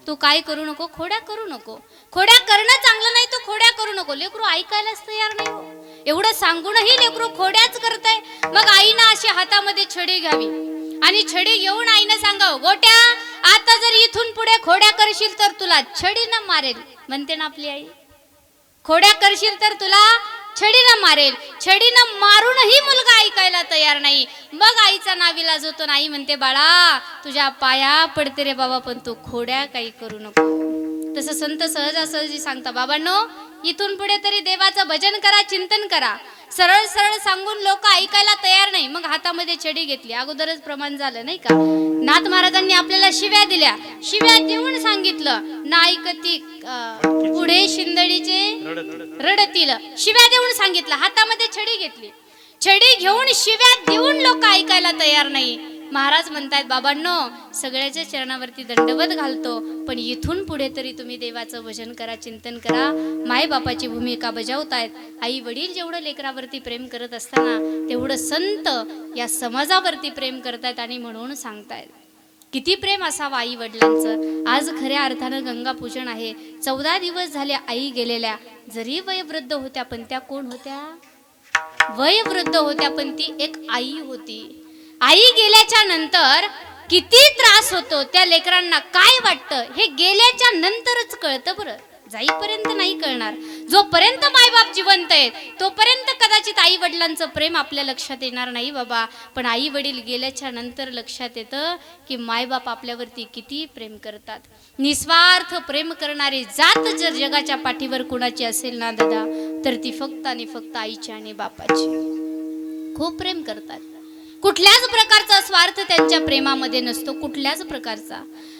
तू काय करू नको, खोड्या करू नको. खोड्या करणं चांगलं नाही, तू खोड्या करू नको. लेकरू ऐकायलाच तयार नाही हो. एवढं सांगूनही लेकरू खोड्याच करताय. मग आईनं अशी हातामध्ये छडी घ्यावी आणि छडी घेऊन आईनं सांगावं, गोट्या आता जर इथून पुढे खोड्या करशील तर तुला छडीनं मारेल. म्हणते ना आपली आई, खोड्या करशील तर तुला छडीनं मारेल. छडीनं मारूनही मुलगा ऐकायला तयार नाही. मग आईचा नाविलाज होतो. आई म्हणते, बाळा तुझ्या पाया पडते रे बाबा, पण तू खोड्या काही करू नको. तसं संत सहजासहजी सांगता, बाबांनो इथून पुढे तरी देवाचं भजन करा, चिंतन करा. सरळ सरळ सांगून लोक ऐकायला तयार नाही. मग हातामध्ये छडी घेतली. अगोदरच प्रमाण झालं नाही का. नाथ महाराजांनी आपल्याला शिव्या दिल्या. शिव्या देऊन सांगितलं, ना ऐकती पुढे शिंदडीचे रडतील. शिव्या देऊन सांगितलं. हातामध्ये छडी घेतली. छडी घेऊन शिव्या देऊन लोक ऐकायला तयार नाही. महाराज म्हणतायत, बाबांनो सगळ्याच्या चरणावरती दंडवत घालतो, पण इथून पुढे तरी तुम्ही देवाचं भजन करा, चिंतन करा. माय बापाची भूमिका बजावतायत. आई वडील जेवढं लेकरावरती प्रेम करत असताना तेवढं संत या समाजावरती प्रेम करतायत आणि म्हणून सांगतायत. किती प्रेम असावं आई वडिलांचं. आज खऱ्या अर्थानं गंगा पूजन आहे. 14 दिवस झाले आई गेलेल्या. जरी वयोवृद्ध होत्या पण त्या कोण होत्या, वयोवृद्ध होत्या पण ती एक आई होती. आई गेल्याच्या नंतर किती त्रास होतो त्या लेकरांना, काय वाटतं हे गेल्याच्या नंतरच कळतं. बरं जाईपर्यंत नाही कळणार. जोपर्यंत मायबाप जिवंत आहेत तोपर्यंत कदाचित आई वडिलांचं प्रेम आपल्या लक्षात येणार नाही बाबा. पण आई वडील गेल्याच्या नंतर लक्षात येतं की मायबाप आपल्यावरती किती प्रेम करतात. निस्वार्थ प्रेम करणारी जात जर जगाच्या पाठीवर कुणाची असेल ना दादा, तर ती फक्त आणि फक्त आईची आणि बापाची. खूप प्रेम करतात. कुठल्याच प्रकारचा स्वार्थ त्यांच्या प्रेमामध्ये नसतो, कुठल्याच प्रकारचा.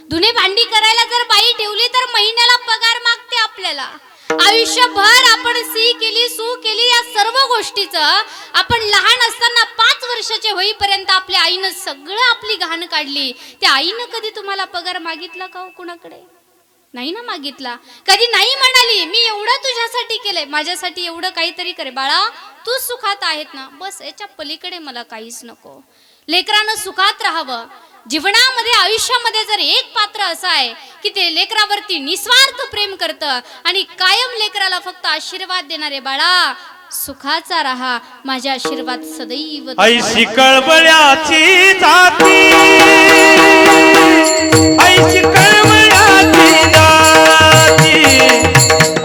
धुणे भांडी करायला जर बाई ठेवली तर महिन्याला पगार मागते आपल्याला. आयुष्यभर आपण सी केली, सू केली, या सर्व गोष्टीचं आपण लहान असताना 5 वर्षाचे होईपर्यंत आपल्या आईनं सगळं आपली घाण काढली. त्या आईनं कधी तुम्हाला पगार मागितला का हो कुणाकडे? नाही ना मागितला. कधी नाही म्हणाली, मी एवढं तुझ्यासाठी केलंय, माझ्यासाठी एवढं काहीतरी करे बाळा, तू सुखात आहेत ना, बस याच्या पलीकडे मला काहीच नको. लेकरानं सुखात राहावं. जीवनामध्ये आयुष्यामध्ये जर एक पात्र असं आहे की ते लेकरावरती निस्वार्थ प्रेम करतं आणि कायम लेकराला फक्त आशीर्वाद देणारे, बाळा सुखाचा राहा, माझा आशीर्वाद सदैव.
ऐशी कळवळ्याची जाती, ऐशी कळवळ्याची जाती,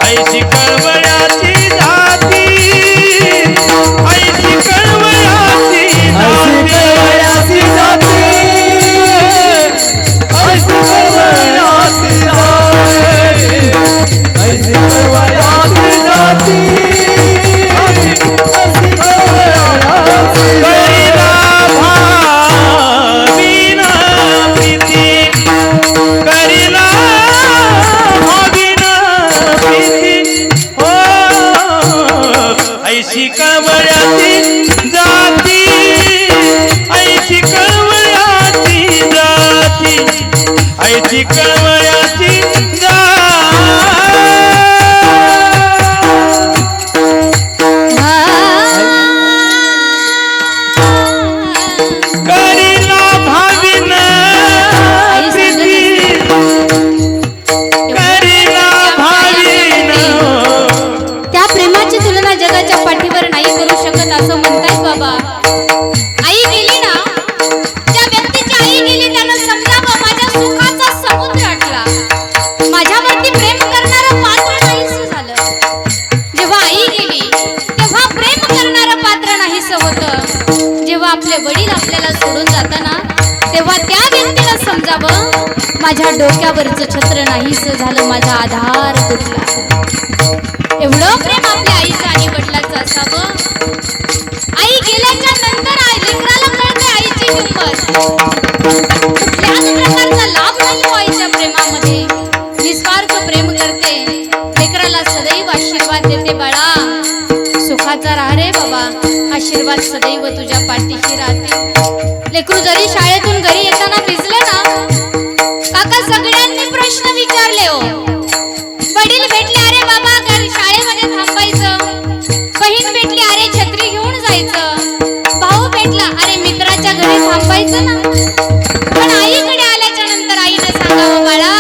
ऐशी कळवळ्याची जाती, ऐशी कळवळ्याची जाती,
ऐशी कळवळ्याची जाती, ऐशी कळवळ्याची जाती, ऐशी कळवळ्याची
करीला भावीन प्रीती, करीला भावीन प्रीती, हो ऐशी कळवळ्याची जाती, ऐशी कळवळ्याची जाती, ऐशी कळवळ्याची करीला भावीन प्रीती, करीला भावीन.
त्या प्रेमाची तुलना जगाच्या पाठीवर नाही करू शकत असं म्हणतायत बाबा. आई गेली ना, ज्या व्यक्तीची आई गेली त्यानं समजावं माझ्या सुखाचा समुद्र आटला, माझ्यावरती प्रेम करणारं पात्र नाहीस झालं. जेव्हा आई गेली तेव्हा प्रेम करणारं पात्र नाहीस होतं. जेव्हा आपले वडील आपल्याला सोडून जाताना तेव्हा त्या व्यक्तीला समजावं माझ्या डोक्यावरचं छत्र नाहीस झालं, माझा आधार तुटला. एवढं प्रेम आपल्या आईचं आणि वडिलांचं असावं. आई गेल्याच्या नंतर लेकराला कळते आईची किंमत. कुठल्याच प्रकारचा लाभ नाही हो आईच्या प्रेमामध्ये. निस्वार्थ प्रेम करते, लेकराला सदैव आशीर्वाद देते, बाळा सुखाचा राहा रे बाबा, आशीर्वाद सदैव तुझ्या पाठीशी राहते. लेकरू जरी शाळेतून घरी येताना भिजले ना, काका सगळ्यांनी प्रश्न विचारले हो. वडील भेटले, अरे बाबा शाळेमध्ये थांबायचं. बहीण भेटली, अरे छत्री घेऊन जायचं. भाऊ भेटला, अरे मित्राच्या घरी थांबायचं ना. पण आईकडे आल्याच्या नंतर आईने सांगावं, बाळा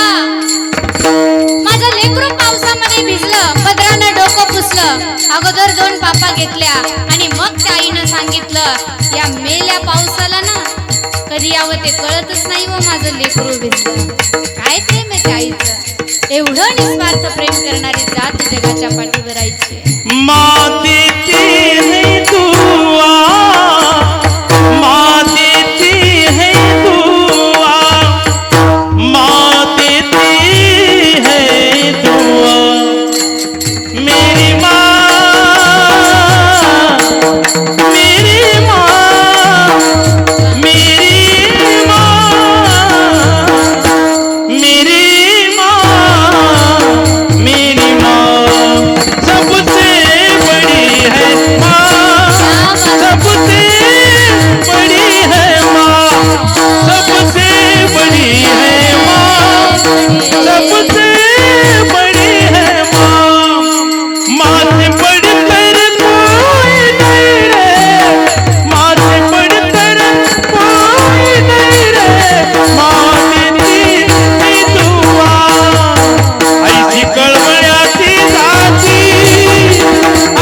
अगोदर 2 पापा घेतल्या आणि मग त्या आईनं सांगितलं या मेल्या पावसाला ना कधी यावं ते कळतच नाही व माझं लेकरू भिजलं. काय प्रेम आहे त्या आईचं, एवढं निस्वार्थ प्रेम करणारी जात जगाच्या पाठीवर आईची.
माँ देती है दुआ, माँ देती है दुआ, माँ देती है दुआ, मेरी माँ, मेरी माँ, मेरी माँ, मेरी माँ, मेरी माँ सबसे बड़ी है माँ, सबसे बड़ी है माँ, सबसे बड़ी है माँ, सबसे बड़ी है माँ, माँ से बढ़कर कोई नहीं रे, माँ से बढ़कर कोई नहीं रे, माँ देती है दुआ, ऐसी कळवळ्याची जाती,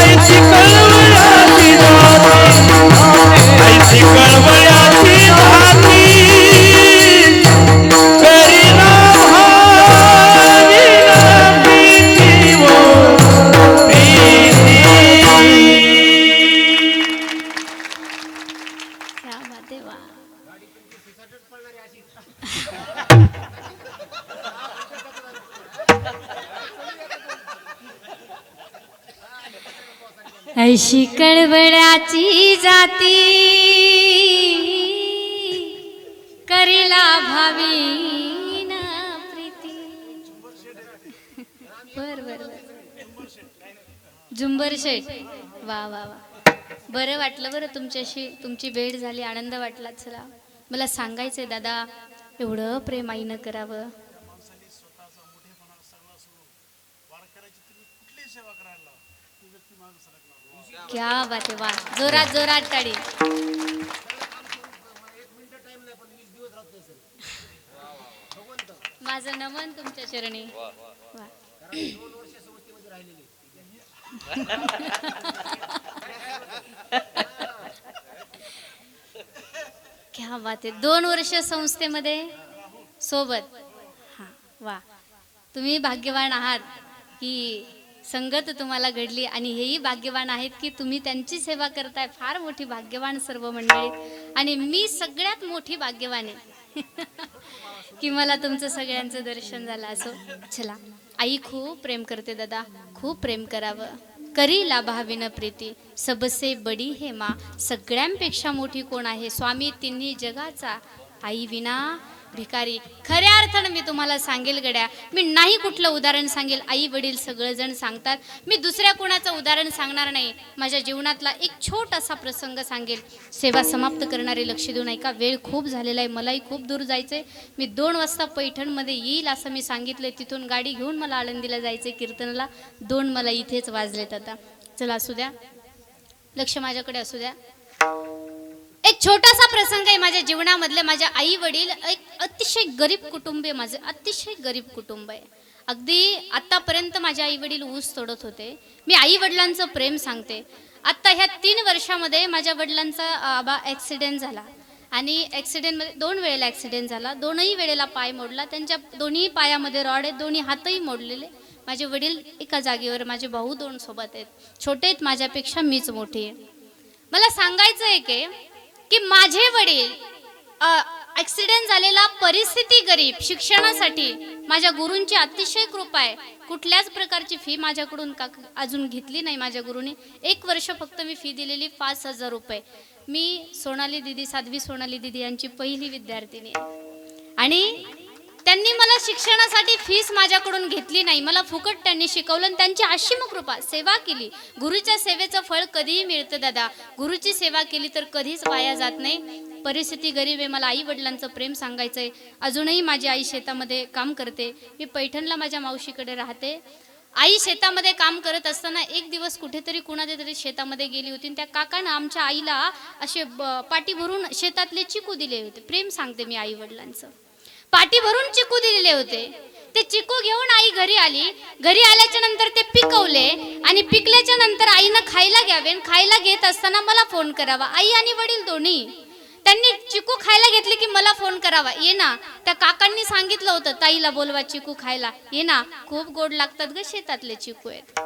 ऐसी कळवळ्याची जाती, ऐसी कळवळ्याची जाती, करीना भावीना प्रीती वो प्रीती.
क्या बात आहे वा. ऐशी कळवळ्याची जाती करीला भावी ना प्रीती. बर बर बर. झुंबर शेठ वा वा वा. बरं वाटलं बरं तुमच्याशी, तुमची भेट झाली, आनंद वाटला. चला मला सांगायचंय दादा, एवढं प्रेम आईनं करावं. क्या बात आहे वा. जोरात जोरात टाळी. माझं नमन तुमच्या चरणी. वा. क्या बात आहे. 2 वर्ष संस्थेमध्ये सोबत. हा वा. तुम्ही भाग्यवान आहात की संगत तुम्हाला घडली आणि हेही भाग्यवान आहेत की तुम्ही त्यांची सेवा करताय. फार मोठी भाग्यवान सर्व मंडळी. आणि मी सगळ्यात मोठी भाग्यवान आहे की मला तुमचं सगळ्यांचं दर्शन झालं. असो चला. आई खूप प्रेम करते दादा, खूप प्रेम करावं. करीला भावीन प्रीती सबसे बडी हे माँ, सगळ्यांपेक्षा मोठी कोण आहे. स्वामी तिन्ही जगाचा, आई विना भिकारी. खऱ्या अर्थानं मी तुम्हाला सांगेल गड्या, मी नाही कुठलं उदाहरण सांगेल. आई वडील सगळेजण सांगतात, मी दुसऱ्या कोणाचं उदाहरण सांगणार नाही. माझ्या जीवनातला एक छोटासा प्रसंग सांगेल. सेवा समाप्त करणारे लक्ष देऊन ऐका. वेळ खूप झालेला आहे, मलाही खूप दूर जायचं आहे. मी 2 वाजता पैठणमध्ये येईल असं मी सांगितलं. तिथून गाडी घेऊन मला आळंदीला जायचं आहे कीर्तनाला. 2 मला इथेच वाजलेत आता. चला असू द्या, लक्ष माझ्याकडे असू द्या. एक छोटासा प्रसंग आहे माझ्या जीवनामधले. माझ्या आई वडील एक अतिशय गरीब कुटुंब आहे. माझे अतिशय गरीब कुटुंब आहे. अगदी आतापर्यंत माझे आई वडील ऊस तोडत होते. मी आई वडिलांचं प्रेम सांगते. आत्ता ह्या 3 वर्षामध्ये माझ्या वडिलांचा ॲक्सिडेंट झाला आणि ॲक्सिडेंटमध्ये 2 वेळेला ॲक्सिडेंट झाला. 2ही वेळेला पाय मोडला. त्यांच्या दोन्ही पायामध्ये रॉड आहेत, दोन्ही हातही मोडलेले. माझे वडील एका जागेवर, माझे भाऊ 2 सोबत आहेत. छोटे आहेत माझ्यापेक्षा, मीच मोठी आहे. मला सांगायचं आहे की माझे वडील ॲक्सिडेंट झालेला, परिस्थिती गरीब, शिक्षणासाठी माझ्या गुरूंची अतिशय कृपा आहे. कुठल्याच प्रकारची फी माझ्याकडून अजून घेतली नाही माझ्या गुरूंनी. 1 वर्ष फक्त मी फी दिलेली 5,000 रुपये. मी सोनाली दिदी, साध्वी सोनाली दिदी यांची पहिली विद्यार्थिनी आहे आणि त्यांनी मला शिक्षणासाठी फीस माझ्याकडून घेतली नाही. मला फुकट त्यांनी शिकवलं आणि त्यांची असीम कृपा, सेवा केली. गुरुच्या सेवेचं फळ कधीही मिळतं दादा. गुरुची सेवा केली तर कधीच वाया जात नाही. परिस्थिती गरीब आहे. मला आई वडिलांचं प्रेम सांगायचं आहे. अजूनही माझी आई शेतामध्ये काम करते. मी पैठणला माझ्या मावशीकडे राहते. आई शेतामध्ये काम करत असताना एक दिवस कुठेतरी कुणाच्या तरी शेतामध्ये गेली होती. त्या काकानं आमच्या आईला असे पाटी भरून शेतातले चिकू दिले होते. प्रेम सांगते मी आई वडिलांचं. पाटी भरून चिकू दिलेले होते. ते चिकू घेऊन आई घरी आली. घरी आल्याच्या नंतर ते पिकवले आणि पिकल्याच्या नंतर आईनं खायला घ्यावे. खायला घेत असताना मला फोन करावा. आई आणि वडील दोन्ही त्यांनी चिकू खायला घेतले की मला फोन करावा. ये ना, त्या काकांनी सांगितलं होतं ताईला बोलवा चिकू खायला. ये ना, खूप गोड लागतात ग, शेतातले चिकू आहेत.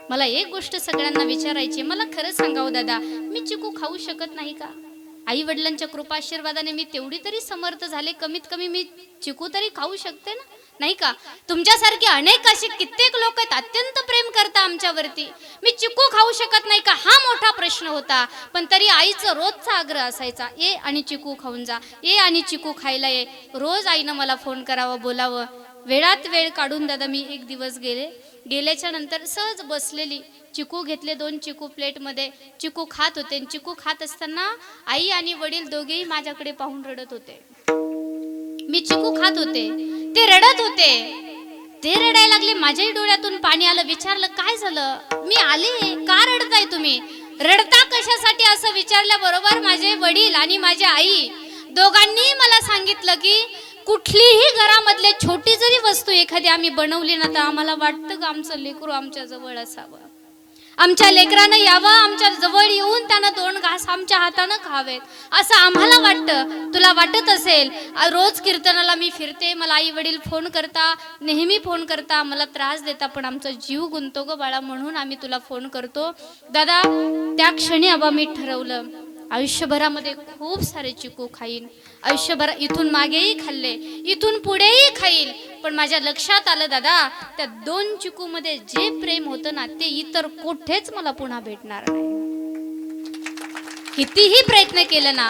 मला एक गोष्ट सगळ्यांना विचारायची, मला खरं सांगावं दादा, मी चिकू खाऊ शकत नाही का? आई वडिलांच्या कृपाशीर्वादाने मी तेवढी तरी समर्थ झाले, कमीत कमी मी चिकू तरी खाऊ शकते ना, नाही का? तुमच्यासारखे अनेक असे कित्येक लोक आहेत, अत्यंत प्रेम करता आमच्यावरती. मी चिकू खाऊ शकत नाही का, हा मोठा प्रश्न होता. पण तरी आईचा रोजचा आग्रह असायचा, ये आणि चिकू खाऊन जा, ये आणि चिकू खायला ये. रोज आईनं मला फोन करावं, बोलावं. वेळात वेळ काढून दादा मी एक दिवस गेल्याच्या नंतर सहज बसलेली, चिकू घेतले, 2 चिकू प्लेटमध्ये, चिकू खात होते. चिकू खात असताना आई आणि वडील दोघेही माझ्याकडे पाहून रडत होते. मी चिकू खात होते, ते रडत होते. ते रडायला लागले, माझ्याही डोळ्यातून पाणी आलं. विचारलं काय झालं? मी आले, का रडताय तुम्ही? रडता कशासाठी असं विचारल्याबरोबर माझे वडील आणि माझी आई दोघांनी मला सांगितलं की कुठलीही घरामधले छोटी जरी वस्तू एखादी आम्ही बनवली ना, तर आम्हाला वाटतं का आमचं लेकरू आमच्या जवळ असावं, आमच्या लेकरानं यावं, आमच्या जवळ येऊन त्यानं 2 घास आमच्या हातानं खावेत, असं आम्हाला वाटतं. तुला वाटत असेल, रोज कीर्तनाला मी फिरते, मला आई वडील फोन करता, नेहमी फोन करता, मला त्रास देता, पण आमचा जीव गुंतो ग बाळा, म्हणून आम्ही तुला फोन करतो. दादा, त्या क्षणी आबा मी ठरवलं, आयुष्यभरामध्ये खूप सारे चिकू खाईन, आयुष्यभर इथून मागेही खाल्ले, इथून पुढेही खाईल. पण माझ्या लक्षात आलं दादा, त्या 2 चिकू मध्ये जे प्रेम होतं ना, ते इतर कुठेच मला पुन्हा भेटणार नाही. कितीही प्रयत्न केलं ना,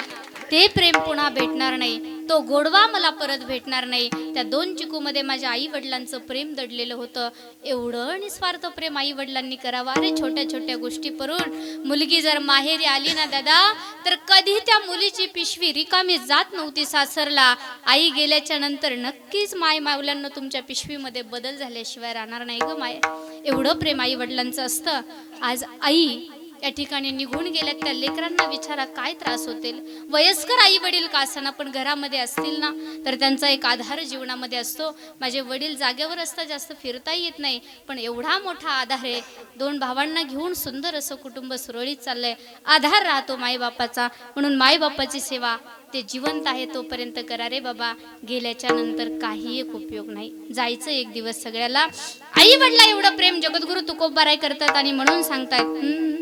ते प्रेम पुन्हा भेटणार नाही, तो गोडवा मला परत भेटणार नाही. त्या 2 चिकू मध्ये माझ्या आई वडिलांचं प्रेम दडलेलं होतं. एवढं निस्वार्थ प्रेम आई वडिलांनी करावं. अरे छोट्या छोट्या गोष्टी करून मुलगी जर माहेरी आली ना दादा, तर कधी त्या मुलीची पिशवी रिकामी जात नव्हती सासरला. आई गेल्याच्या नंतर नक्कीच माय मावल्यांना तुमच्या पिशवीमध्ये बदल झाल्याशिवाय राहणार नाही ग माय. एवढं प्रेम आई वडिलांचं असतं. आज आई या ठिकाणी निघून गेल्यात, त्या लेकरांना विचारा काय त्रास होतील. वयस्कर आई वडील का असताना पण घरामध्ये असतील ना, तर त्यांचा एक आधार जीवनामध्ये असतो. माझे वडील जागेवर असतात, जास्त फिरताही येत नाही, पण एवढा मोठा आधार आहे. 2 भावांना घेऊन सुंदर असं कुटुंब सुरळीत चाललंय. आधार राहतो माईबापाचा, म्हणून माईबापाची सेवा ते जिवंत आहे तोपर्यंत करा रे बाबा. गेल्याच्या नंतर काही एक उपयोग नाही. जायचं एक दिवस सगळ्याला. आई वडिला एवढं प्रेम जगद्गुरु तुकोबाराय करतात आणि म्हणून सांगतायत,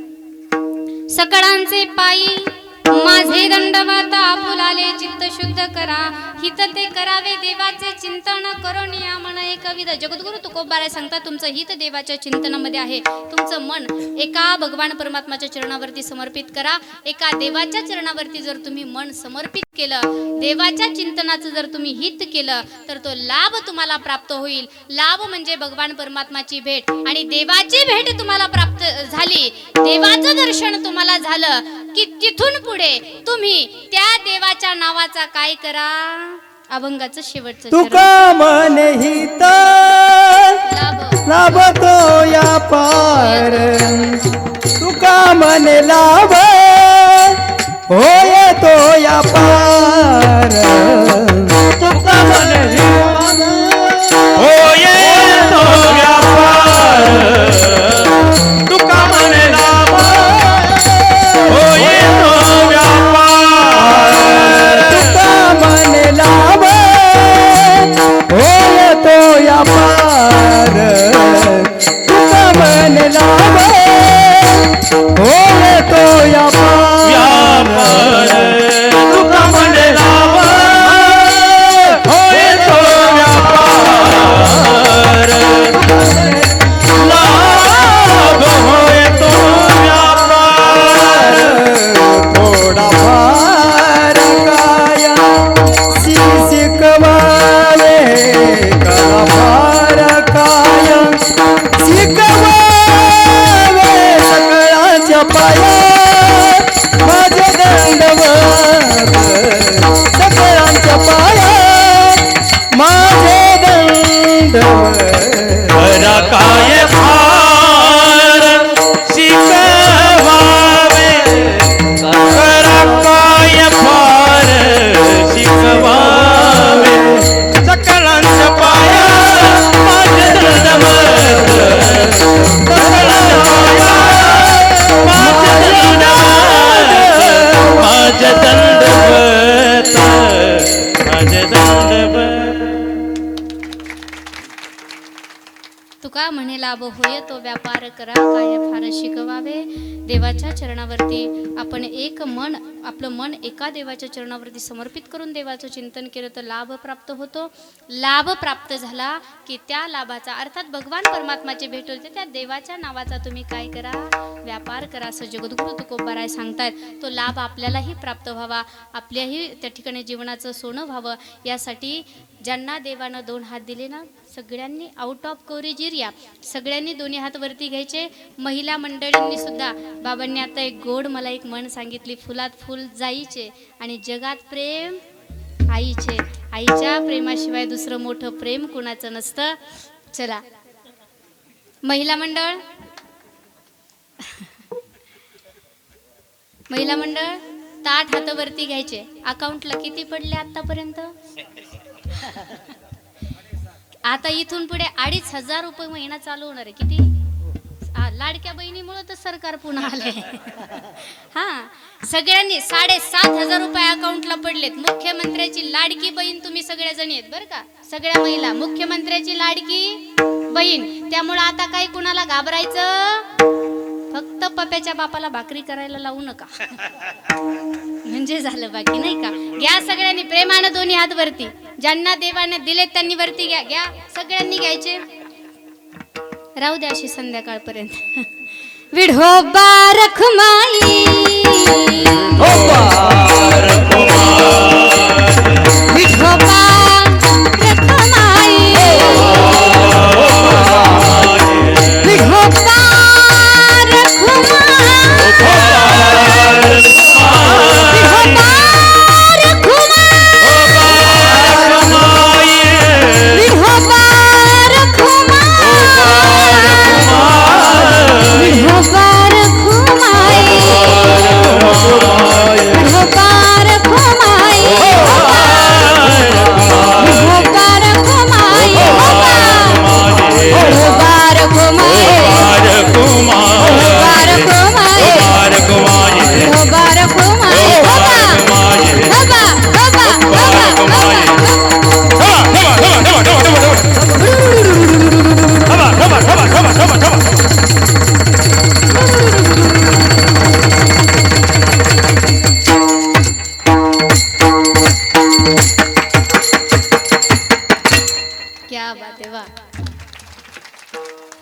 सकळांचे पायी माझे दंडवत आपुलाले, चित्त शुद्ध करा, हित ते करावे देवाचे चिंतन करून या मन एक विध. जगद्गुरु तुकोबाराय सांगतात, तुमचं हित देवाच्या चिंतनामध्ये आहे. तुमचं मन एका भगवान परमात्माच्या चरणावरती समर्पित करा. एका देवाच्या चरणावरती जर तुम्ही मन समर्पित केलं, देवाच्या चिंतनाचं जर तुम्ही हित केलं, तर तो लाभ तुम्हाला प्राप्त होईल. लाभ म्हणजे भगवान परमात्माची भेट, आणि देवाची भेट तुम्हाला प्राप्त झाली, देवाचं दर्शन तुम्हाला झालं की तिथून पुढे तुम्ही त्या देवाच्या नावाचा काय करा, अभंगाचं शेवटचं
तुका मन हित लाभतो या पार, तुका मन लाभ होय तो या पार, तुका मन हित
होय तो व्यापार, तुका म्हणे लाभ होय तो व्यापार,
तुका मन लाभ होय तो या पार, तुका मन लाभ होय तो या पार,
व्यापार, तुका म्हणे लाभ होय तो व्यापार, लाभ होय तो व्यापार,
थोडा फार काया शिकवावे, कला फार काया शिकवावे, सकळाच्या पाया माझे दंडवत, सकळांच्या पाया माझे दंडवत,
करा काय फार शिकवावे, करा काय फार शिकवावे, सकळांच्या पाया
लाभ होय तो व्यापार करा, काय फार शिकवावे. देवाच्या चरणावरती आपण एक मन, आपलं मन एका देवाच्या चरणावरती समर्पित करून देवाचं चिंतन केलं तर लाभ प्राप्त होतो. लाभ प्राप्त झाला की त्या लाभाचा अर्थात भगवान परमात्माची भेट होते. त्या देवाच्या नावाचा तुम्ही काय करा, व्यापार करा, असं जगद्गुरु तुकोबाराय सांगतायत. तो लाभ आपल्यालाही प्राप्त व्हावा, आपल्याही त्या ठिकाणी जीवनाचं सोनं व्हावं, यासाठी ज्यांना देवानं 2 हात दिले ना, सगळ्यांनी आउट ऑफ कव्हरेज एरिया सगळ्यांनी दोन्ही हात वरती घ्यायचे. महिला मंडळींनी सुद्धा, बाबांनी आता एक गोड मला एक म्हण सांगितली, फुलात फुल जाईचे आणि जगात प्रेम आईचे. आईच्या प्रेमाशिवाय दुसरं मोठं प्रेम कुणाचं नसतं. चला महिला मंडळ, महिला मंडळ ताट हातावरती घ्यायचे. अकाउंटला किती पडले आतापर्यंत? आता इथून पुढे 2,500 रुपये महिना चालू होणार आहे. किती? लाडक्या बहिणीमुळे तर सरकार पुन्हा आले. हा, सगळ्यांनी 7,500 रुपये अकाउंटला पडलेत. मुख्यमंत्र्याची लाडकी बहीण तुम्ही सगळ्याजणी आहेत बरं का, सगळ्या महिला मुख्यमंत्र्याची लाडकी बहीण. त्यामुळे आता काही कुणाला घाबरायचं, फक्त पप्याच्या बापाला भाकरी करायला लावू नका म्हणजे झालं, बाकी नाही का. घ्या सगळ्यांनी प्रेमानं दोन्ही हात वरती, ज्यांना देवाने दिलेत त्यांनी वरती घ्या. घ्या सगळ्यांनी घ्यायचे, राहू द्या अशी संध्याकाळपर्यंत. विढोबा रखमाई, विठोबा रखमाई, विठोबा रखमाई, विठोबा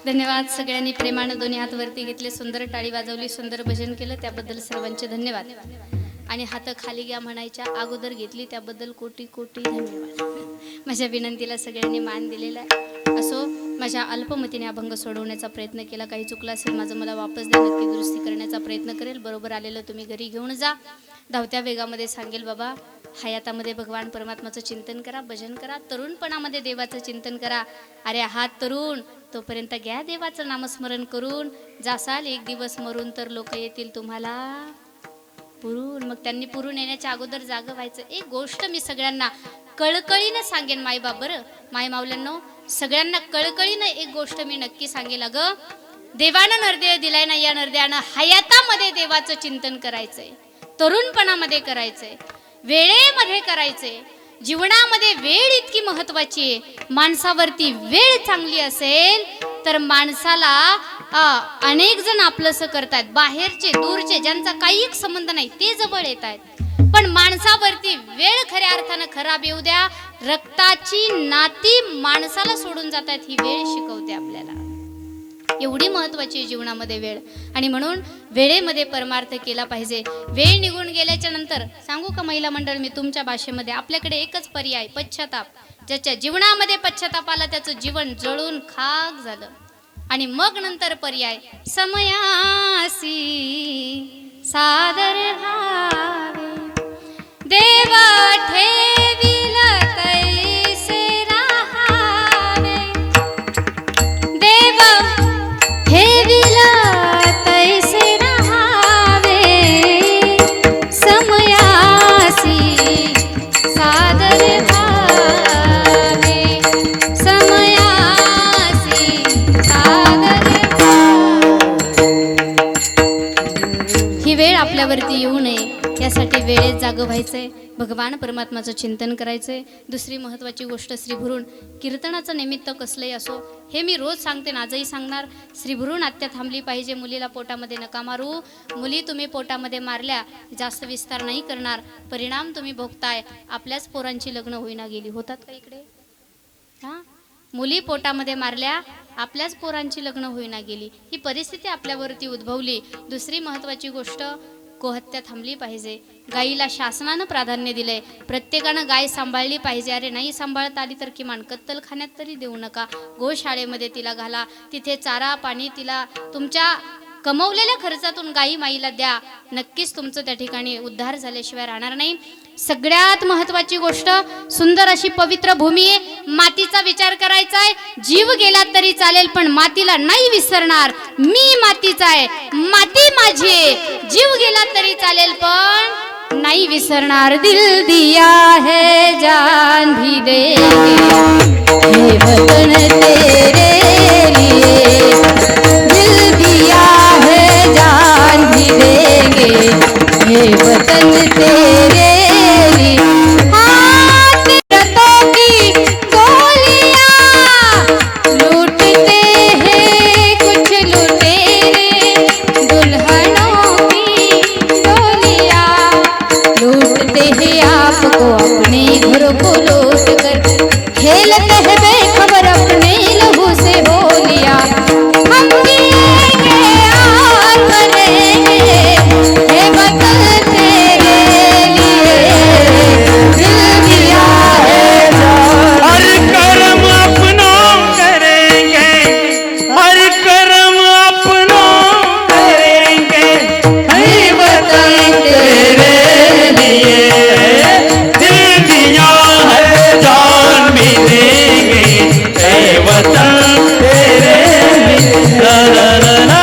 धन्यवाद. सगळ्यांनी प्रेमानं दोन्ही हात वरती घेतले, सुंदर टाळी वाजवली, सुंदर भजन केलं, त्याबद्दल सर्वांचे धन्यवाद. आणि हात खाली घ्या म्हणायच्या अगोदर घेतली त्याबद्दल कोटी कोटी धन्यवाद. माझ्या विनंतीला सगळ्यांनी मान दिलेला आहे. असो, माझ्या अल्पमतीने अभंग सोडवण्याचा प्रयत्न केला, काही चुकला असेल माझं मला वापस द्या, नक्की दुरुस्ती करण्याचा प्रयत्न करेल. बरोबर आलेलं तुम्ही घरी घेऊन जा. धावत्या वेगामध्ये सांगेल, बाबा हयातामध्ये भगवान परमात्माचं चिंतन करा, भजन करा, तरुणपणामध्ये देवाचं चिंतन करा. अरे आहात तरुण तोपर्यंत घ्या देवाचं नामस्मरण करून. जासाल एक दिवस मरून तर लोक येतील तुम्हाला पुरून. मग त्यांनी पुरून येण्याच्या अगोदर जागं व्हायचं. एक गोष्ट मी सगळ्यांना कळकळीनं सांगेन मायबाप, बरं माय मावल्यांनो, सगळ्यांना कळकळीनं एक गोष्ट मी नक्की सांगेल. अगं देवानं नरदेव दिलाय ना, या नरदेवानं हयातामध्ये देवाचं चिंतन करायचंय, तरुणपणामध्ये करायचंय, वेळेमध्ये करायचंय. जीवनामध्ये वेळ इतकी महत्वाची आहे. माणसावरती वेळ चांगली असेल तर माणसाला अनेक जण आपलंसं करतात. बाहेरचे दूरचे ज्यांचा काही संबंध नाही ते जवळ येत आहेत. पण माणसावरती वेळ खऱ्या अर्थानं खराब येऊ द्या. रक्ताची नाती माणसाला सोडून जातात, ही वेळ शिकवते आपल्याला. एवढी महत्वाची आहे जीवनामध्ये वेळ. आणि म्हणून वेळेमध्ये परमार्थ केला पाहिजे. वेळ निघून गेल्याच्या नंतर सांगू का महिला मंडळ, मी तुमच्या भाषेमध्ये, आपल्याकडे एकच पर्याय, पश्चाताप. ज्याच्या जीवनामध्ये पश्चाताप आला त्याचं जीवन जळून खाक झालं. आणि मग नंतर पर्याय समयासी सादर भावे देव ठेविल तैसे राहावे, देव ठेविल तैसे राहावे, समयासी सादर भावे, समयासी सादर भावे. ही वेळ आपल्यावरती येऊ नये यासाठी वेळेत जागं व्हायचंय. भगवान परमात्माचं चिंतन करायचंय. दुसरी महत्त्वाची गोष्ट श्रीभुरून कीर्तनाचं निमित्त कसलंही असो, हे मी रोज सांगते आणि आजही सांगणार. श्रीभुरून आत्या थांबली पाहिजे. मुलीला पोटामध्ये नका मारू. मुली तुम्ही पोटामध्ये मारल्या, जास्त विस्तार नाही करणार, परिणाम तुम्ही भोगताय. आपल्याच पोरांची लग्न होईना गेली. होतात का इकडे? हां, मुली पोटामध्ये मारल्या, आपल्याच पोरांची लग्न होईना गेली. ही परिस्थिती आपल्यावरती उद्भवली. दुसरी महत्त्वाची गोष्ट, गोहत्या थांबली पाहिजे. गाईला शासनानं प्राधान्य दिलंय. प्रत्येकानं गाय सांभाळली पाहिजे. अरे नाही सांभाळता आली तर किमान कत्तलखान्यात तरी देऊ नका. गोशाळेमध्ये तिला घाला. तिथे चारा पाणी तिला तुमच्या कमवलेल्या खर्चातून गाई माईला द्या. नक्कीच तुमचं त्या ठिकाणी उद्धार झाल्याशिवाय राहणार नाही. सगळ्यात महत्त्वाची गोष्ट, सुंदर अशी पवित्र भूमी आहे. मातीचा विचार करायचा आहे. जीव गेला तरी चालेल पण मातीला नाही विसरणार. मी मातीचा आहे, माती माझी आहे. जीव गेला तरी चालेल पण नहीं विसरणार. दिल दिया है जान भी देंगे ये वतन तेरे लिए. दिल दिया है जान भी देंगे ये वतन तेरे लिए. हाँ, तीरथों की गोलियां लूटते हैं कुछ लुटेरे. दुल्हनों की डोलियां लूटते हैं आपको अपने घर को लौट कर. खेलते हैं बेखबर अपने लहू से होलियां. हम जिएंगे और मरेंगे ये वतन तेरे लिए. दिल दिया है जान.
हर कर्म अपनों करेंगे, हर कर्म अपनों करेंगे.
ये वतन
तेरे लिए दिल दिया है, जान भी देंगे. ऐ वतन तेरे लिए. ला ला ला ला.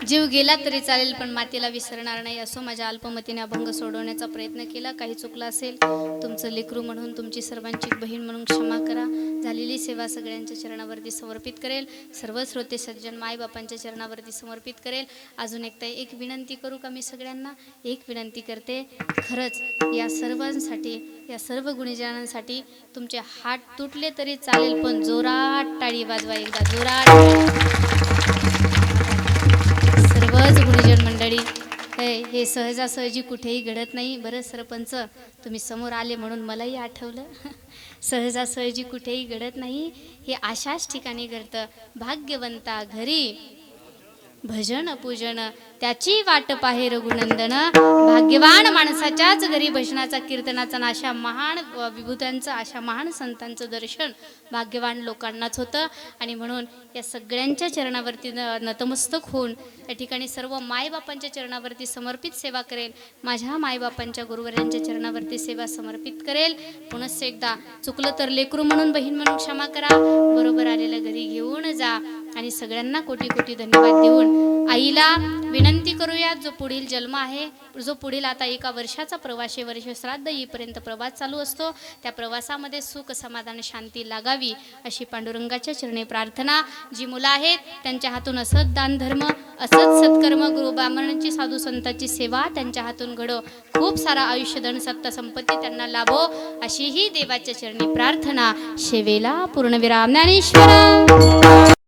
जीव गेला तरी चालेल पण मातीला विसरणार नाही. असो, माझ्या अल्पमतीने अभंग सोडवण्याचा प्रयत्न केला. काही चुकलं असेल, तुमचं लेकरू म्हणून, तुमची सर्वांची बहीण म्हणून क्षमा करा. झालेली सेवा सगळ्यांच्या चरणावरती समर्पित करेल. सर्व श्रोते सज्जन मायबापांच्या चरणावरती समर्पित करेल. अजून एक विनंती करू का? मी सगळ्यांना एक विनंती करते. खरंच या सर्वांसाठी, या सर्व गुणीजनांसाठी तुमचे हात तुटले तरी चालेल पण जोरात टाळी वाजवा. एकदा जोरात. सर्वच गुरुजन मंडळी, हे सहजासहजी कुठेही घडत नाही. बरं सरपंच, तुम्ही समोर आले म्हणून मलाही आठवलं. सहजासहजी कुठेही घडत नाही, हे अशाच ठिकाणी घडतं. भाग्यवंता घरी भजन पूजन त्याची वाट पाहे रघुनंदन. भाग्यवान माणसाच्याच घरी भजनाचा कीर्तनाचा आणि अशा महान विभूत्यांचं, अशा महान संतांचं दर्शन भाग्यवान लोकांनाच होतं. आणि म्हणून या सगळ्यांच्या चरणावरती नतमस्तक होऊन या ठिकाणी सर्व मायबापांच्या चरणावरती समर्पित सेवा करेल. माझ्या मायबापांच्या गुरुवर्यांच्या चरणावरती सेवा समर्पित करेल. पुनश्च एकदा चुकलं तर लेकरू म्हणून, बहीण म्हणून क्षमा करा. बरोबर आलेलं घरी घेऊन जा. आणि सगळ्यांना कोटी कोटी धन्यवाद देऊन आईला विनंती करूया, जो पुढील जन्म आहे, जो पुढील आता 1 वर्षाचा प्रवास आहे, वर्ष श्राद्ध येईपर्यंत प्रवास चालू असतो, त्या प्रवासामध्ये सुख समाधान शांती लागावी अशी पांडुरंगाच्या चरणी प्रार्थना. जी मुलं आहेत त्यांच्या हातून असत दान धर्म, असत सत्कर्म, गुरु ब्राह्मणांची साधू संतांची सेवा त्यांच्या हातून घडो. खूप सारा आयुष्य धन सत्ता संपत्ती त्यांना लाभो अशी ही देवाच्या चरणी प्रार्थना. शेवेला पूर्णविराम. ज्ञानेश्वर.